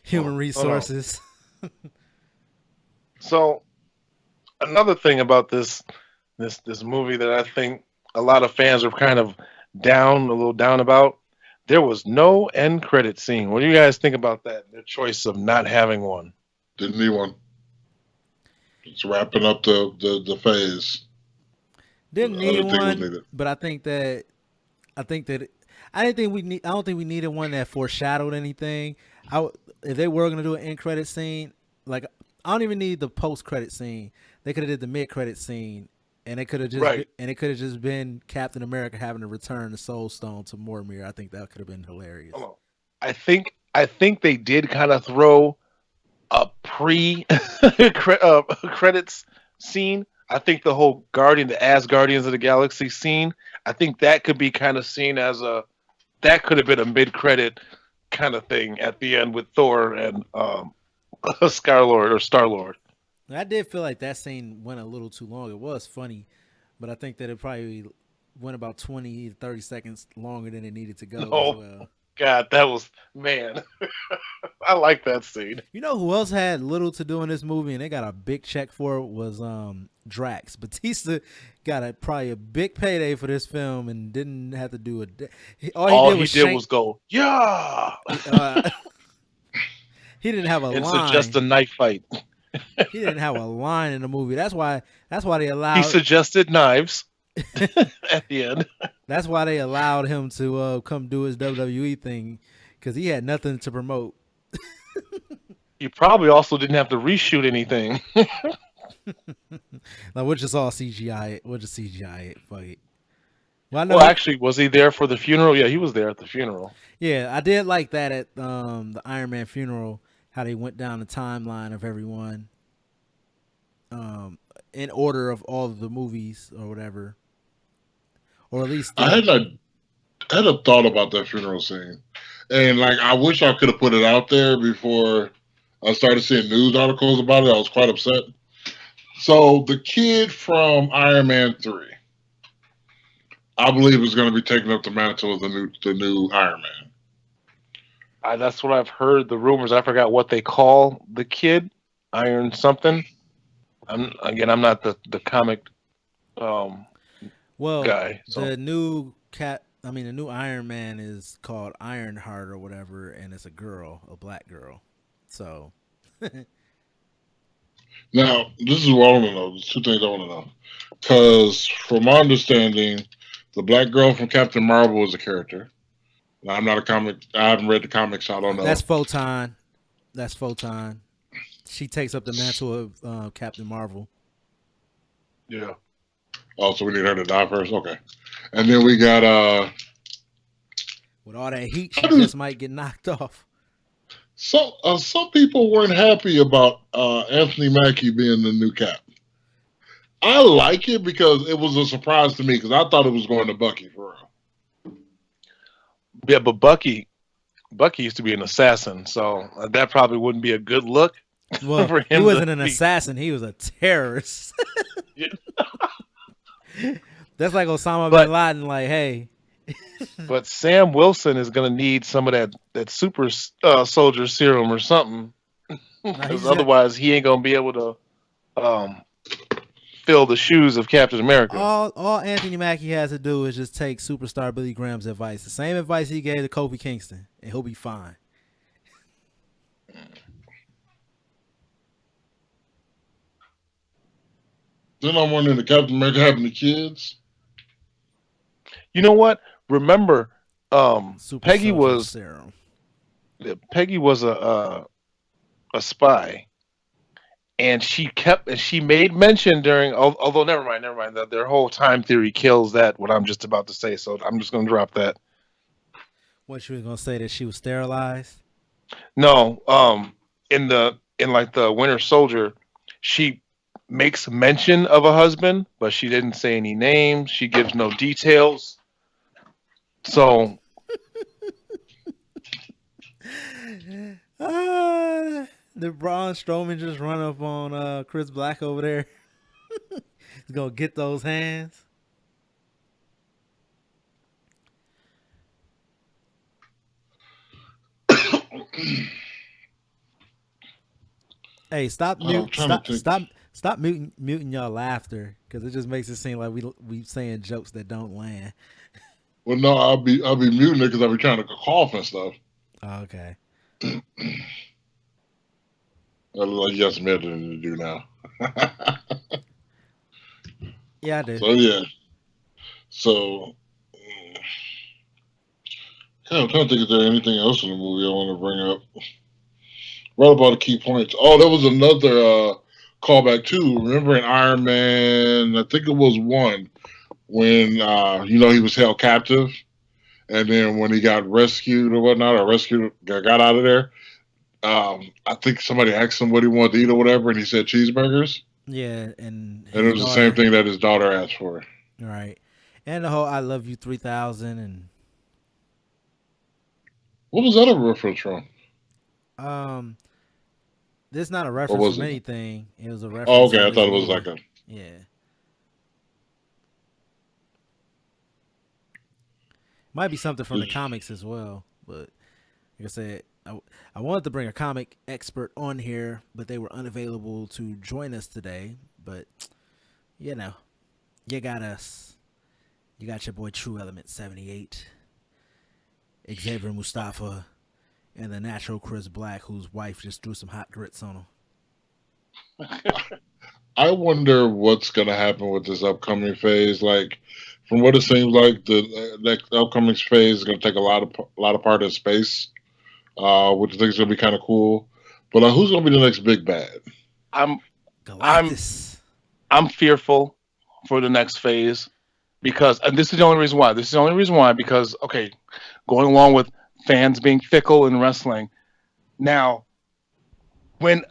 Human resources. So another thing about this movie that I think a lot of fans are kind of a little down about, there was no end credit scene. What do you guys think about that? Their choice of not having one. Didn't need one. It's wrapping up the phase. Didn't I need didn't think it was one, needed. but I don't think we needed one that foreshadowed anything. If they were gonna do an end credit scene, like I don't even need the post credit scene. They could have did the mid credit scene, and it could have just been Captain America having to return the Soul Stone to Mormir. I think that could have been hilarious. Hold on. I think they did kind of throw a pre credits scene. I think the whole the Guardians of the Galaxy scene, I think that could be kind of seen as that could have been a mid credit kind of thing at the end with Thor and Star-Lord. I did feel like that scene went a little too long. It was funny, but I think that it probably went about 20 to 30 seconds longer than it needed to go as well. God, that was man. I like that scene. You know who else had little to do in this movie and they got a big check for it was Drax. Batista got probably a big payday for this film and didn't have to do all he All did he was did shank. was go, yeah, Uh, he didn't have a and suggest a line. knife fight. He didn't have a line in the movie. That's why they He allowed suggested knives at the end. that's why they allowed him to come do his WWE thing because he had nothing to promote. He probably also didn't have to reshoot anything. Like we're just all CGI it. We'll just CGI it. Fuck it. Well, I know. Well, actually, was he there for the funeral? Yeah, he was there at the funeral. Yeah, I did like that at the Iron Man funeral. How they went down the timeline of everyone, in order of all of the movies or whatever, or at least I had a thought about that funeral scene, and like I wish I could have put it out there before I started seeing news articles about it. I was quite upset. So the kid from Iron Man 3, I believe, is going to be taking up the mantle of the new Iron Man. That's what I've heard. The rumors. I forgot what they call the kid. Iron something. I'm not the comic well, guy. So the new the new Iron Man is called Ironheart or whatever, and it's a girl, a black girl. So Now, this is what I want to know. There's two things I want to know. Because from my understanding, the black girl from Captain Marvel is a character. Now, I'm not a comic. I haven't read the comics, so I don't know. that's Photon. That's Photon. She takes up the mantle of Captain Marvel. yeah. Oh, so we need her to die first? Okay. And then we got With all that heat, she just might get knocked off. some people weren't happy about Anthony Mackie being the new Cap. I like it because it was a surprise to me because I thought it was going to Bucky for real. Yeah, but Bucky used to be an assassin, so that probably wouldn't be a good look Well, for him. he wasn't to an be- assassin; he was a terrorist. Yeah. That's like Osama But- bin Laden. Like, hey, But Sam Wilson is going to need some of that super soldier serum or something, because otherwise he ain't going to be able to fill the shoes of Captain America. all Anthony Mackie has to do is just take superstar Billy Graham's advice, the same advice he gave to Kofi Kingston, and he'll be fine. Then I'm wondering if Captain America having the kids. You know what? Remember, Super Peggy soldier was serum. Peggy was a spy, and she made mention during. Although never mind. That their whole time theory kills that what I'm just about to say. So I'm just going to drop that. What she was gonna say that she was sterilized? No, in like the Winter Soldier, she makes mention of a husband, but she didn't say any names. She gives no details. So Did Braun Strowman just run up on Chris Black over there? He's gonna get those hands. Hey, stop muting y'all laughter because it just makes it seem like we saying jokes that don't land. Well, no, I'll be muting it because I'll be trying to cough and stuff. Oh, okay. Like you got some editing to do now. Yeah, I do. So yeah. So I'm trying to think if there's anything else in the movie I want to bring up. What about the key points? Oh, there was another callback too. Remember in Iron Man, I think it was 1, when he was held captive, and then when he got rescued or whatnot, got out of there. I think somebody asked him what he wanted to eat or whatever, and he said cheeseburgers. Yeah, and it was the same thing that his daughter asked for. Right, and the whole "I love you 3000" and what was that a reference from? This is not a reference from anything. It was a reference. Oh, okay. I thought it was like a. Yeah. Might be something from the comics as well. But like I said, I wanted to bring a comic expert on here, but they were unavailable to join us today. But you know, you got us. You got your boy True Element 78, Xavier Mustafa, and the natural Chris Black, whose wife just threw some hot grits on him. I wonder what's gonna happen with this upcoming phase. Like, from what it seems like, the next upcoming phase is gonna take a lot of part in space, which I think is gonna be kind of cool. But who's gonna be the next big bad? I'm I'm Galactus. I'm fearful for the next phase because and this is the only reason why. This is the only reason why because okay, going along with fans being fickle in wrestling. Now, when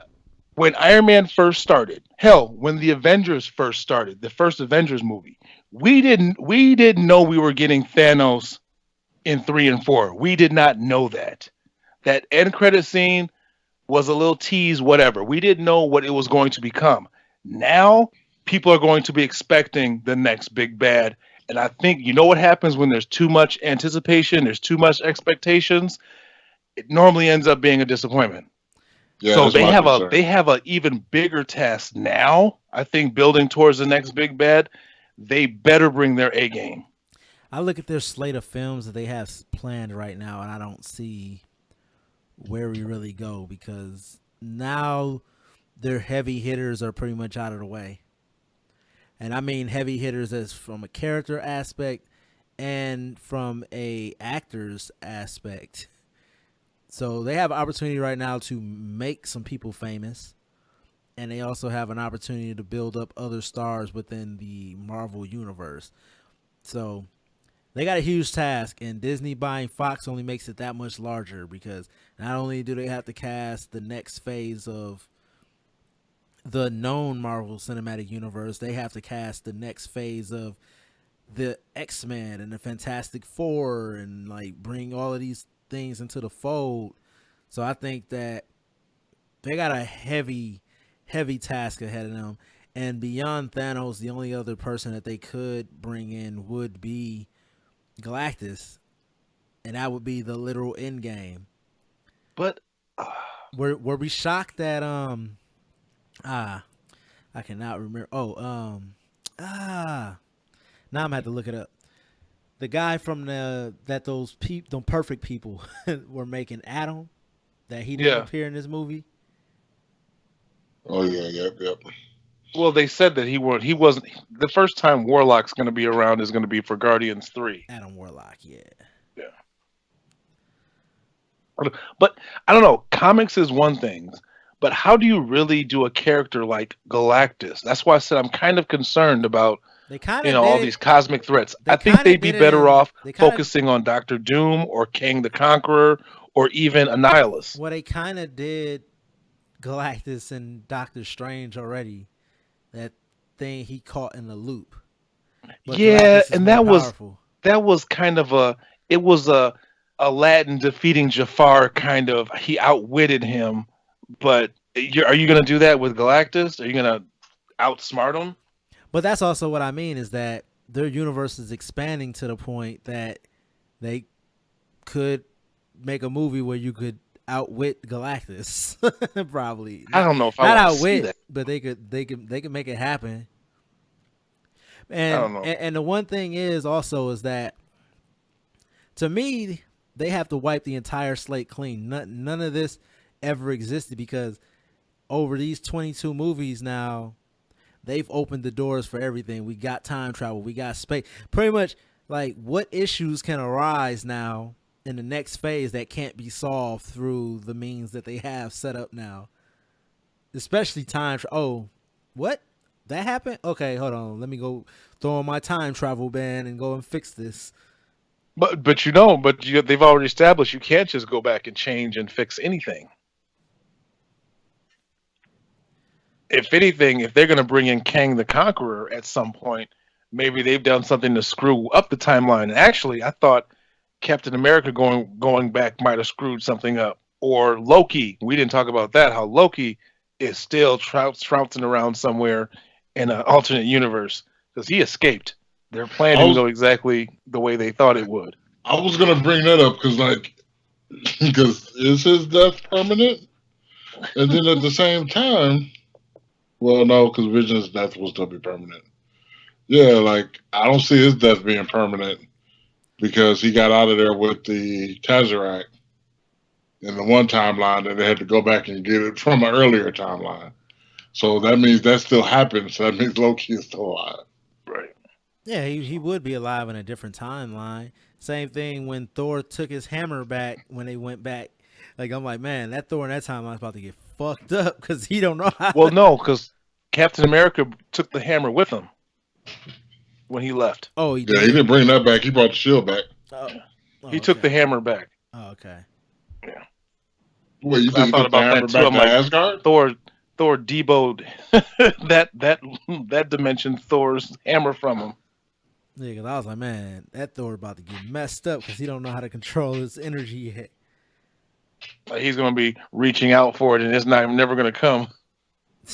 when Iron Man first started, hell, when the Avengers first started, the first Avengers movie, we didn't know we were getting Thanos in 3 and 4. We did not know that. That end credit scene was a little tease, whatever. We didn't know what it was going to become. Now, people are going to be expecting the next big bad. And I think you know what happens when there's too much anticipation, there's too much expectations. It normally ends up being a disappointment. Yeah, So that's they my have a concern. they have a even bigger task now. I think building towards the next big bad, they better bring their A game. I look at their slate of films that they have planned right now, and I don't see where we really go because now their heavy hitters are pretty much out of the way. And I mean heavy hitters as from a character aspect and from a actor's aspect. So they have opportunity right now to make some people famous, and they also have an opportunity to build up other stars within the Marvel universe. So they got a huge task, and Disney buying Fox only makes it that much larger because not only do they have to cast the next phase of the known Marvel Cinematic Universe, they have to cast the next phase of the X-Men and the Fantastic Four and like bring all of these things into the fold. So I think that they got a heavy task ahead of them. And beyond Thanos, the only other person that they could bring in would be Galactus, and that would be the literal end game. But Were we shocked that ah I cannot remember ah now I'm gonna have to look it up. The guy from the perfect people were making Adam, that he didn't yeah, appear in this movie. Oh yeah, yep, yep. well they said that he wasn't the first time Warlock's going to be around is going to be for Guardians 3. Adam Warlock, yeah. Yeah. But I don't know, comics is one thing, but how do you really do a character like Galactus? That's why I said I'm kind of concerned about They kind of all did these it. cosmic threats. They I think kind they'd of be did it better in. off They kind of focusing on Doctor Doom or Kang the Conqueror or even Annihilus. Well, they kind of did Galactus and Doctor Strange already. That thing he caught in the loop. But Yeah, Galactus is and more that was powerful. that was kind of a it was a Aladdin defeating Jafar kind of he outwitted him, but are you going to do that with Galactus? Are you going to outsmart him? But that's also what I mean is that their universe is expanding to the point that they could make a movie where you could outwit Galactus. Probably I not, don't know if I not want to see outwit, that. but they could make it happen. I And, don't know. and and the one thing is that to me they have to wipe the entire slate clean. None of this ever existed because over these 22 movies now they've opened the doors for everything. We got time travel, we got space. Pretty much like what issues can arise now in the next phase that can't be solved through the means that they have set up now. Especially oh, what? That happened? Okay, hold on. Let me go throw on my time travel band and go and fix this. They've already established you can't just go back and change and fix anything. If anything, if they're going to bring in Kang the Conqueror at some point, maybe they've done something to screw up the timeline. And actually, I thought Captain America going back might have screwed something up. Or Loki. We didn't talk about that. How Loki is still trouncing around somewhere in an alternate universe because he escaped. Their plan I didn't was go exactly the way they thought it would. I was gonna bring that up because like Because is his death permanent? And then at the same time, well, no, because Vision's death will still be permanent. Yeah, like I don't see his death being permanent because he got out of there with the Tesseract in the one timeline, and they had to go back and get it from an earlier timeline. So that means that still happens. So that means Loki is still alive. Right. Yeah, he would be alive in a different timeline. Same thing when Thor took his hammer back when they went back. Like I'm like, man, that Thor in that timeline is about to get fucked up because he don't know how. Well, no, because Captain America took the hammer with him when he left. Oh, he Yeah, he did. didn't bring that back. He brought the shield back. Oh, He took the okay. hammer back. Oh, okay. Yeah. Wait, you I think he thought took the about hammer that too. back I'm to like, Asgard? Thor deboed that dimension Thor's hammer from him. Yeah, because I was like, man, that Thor about to get messed up because he don't know how to control his energy yet. Like, he's gonna be reaching out for it, and it's never gonna come.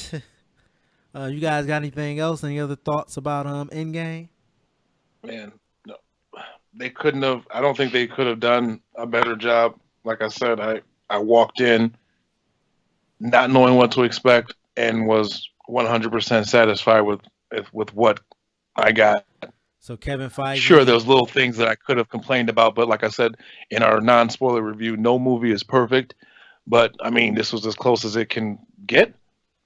You guys got anything else? Any other thoughts about Endgame? Man, no, they couldn't have. I don't think they could have done a better job. Like I said, I walked in not knowing what to expect and was 100% satisfied with what I got. So Kevin Feige. Sure, there was little things that I could have complained about, but like I said in our non-spoiler review, no movie is perfect. But I mean, this was as close as it can get.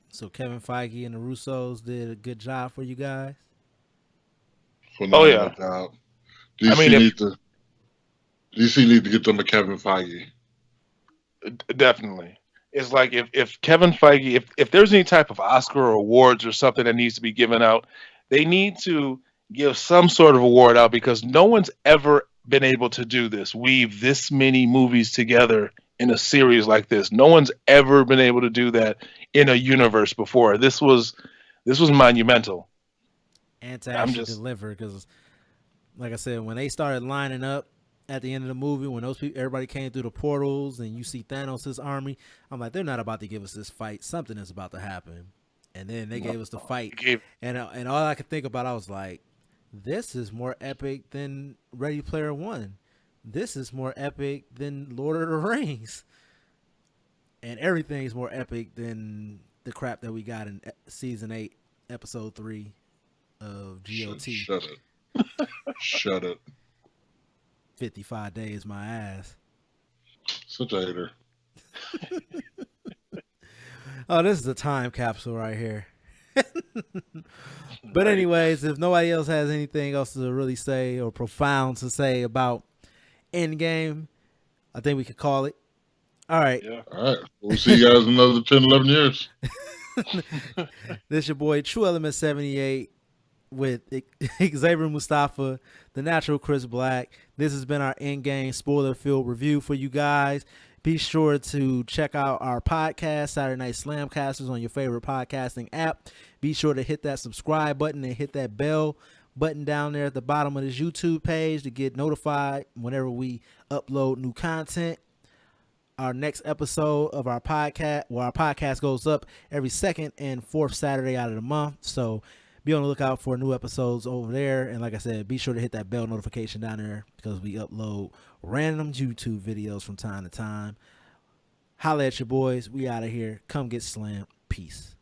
So Kevin Feige and the Russos did a good job for you guys. Oh Phenomenal yeah, job. I mean, DC need to get them a Kevin Feige. definitely. It's like if Kevin Feige, if there's any type of Oscar or awards or something that needs to be given out, they need to give some sort of award out because no one's ever been able to do this. Weave this many movies together in a series like this. No one's ever been able to do that in a universe before. This was monumental. And to I'm actually just deliver because, like I said, when they started lining up at the end of the movie, when those people, everybody came through the portals and you see Thanos' army, I'm like, they're not about to give us this fight. Something is about to happen. And then they gave us the fight, gave and all I could think about, I was like, this is more epic than Ready Player One. This is more epic than Lord of the Rings, and everything is more epic than the crap that we got in season 8, episode 3 of GOT. Shut it. Shut it. 55 days, my ass. Such a hater. Oh, this is a time capsule right here. But anyways, if nobody else has anything else to really say or profound to say about Endgame, I think we could call it. All right. Yeah. All right. We'll see you guys in another 10, 11 years. This your boy True Element 78 with Xavier Mustafa, the natural Chris Black. This has been our Endgame spoiler filled review for you guys. Be sure to check out our podcast, Saturday Night SlamCasters, on your favorite podcasting app. Be sure to hit that subscribe button and hit that bell button down there at the bottom of this YouTube page to get notified whenever we upload new content. Our next episode of our podcast, well, our podcast goes up every second and fourth Saturday out of the month. So be on the lookout for new episodes over there. And like I said, be sure to hit that bell notification down there because we upload random YouTube videos from time to time. Holla at your boys. We out of here. Come get slammed. Peace.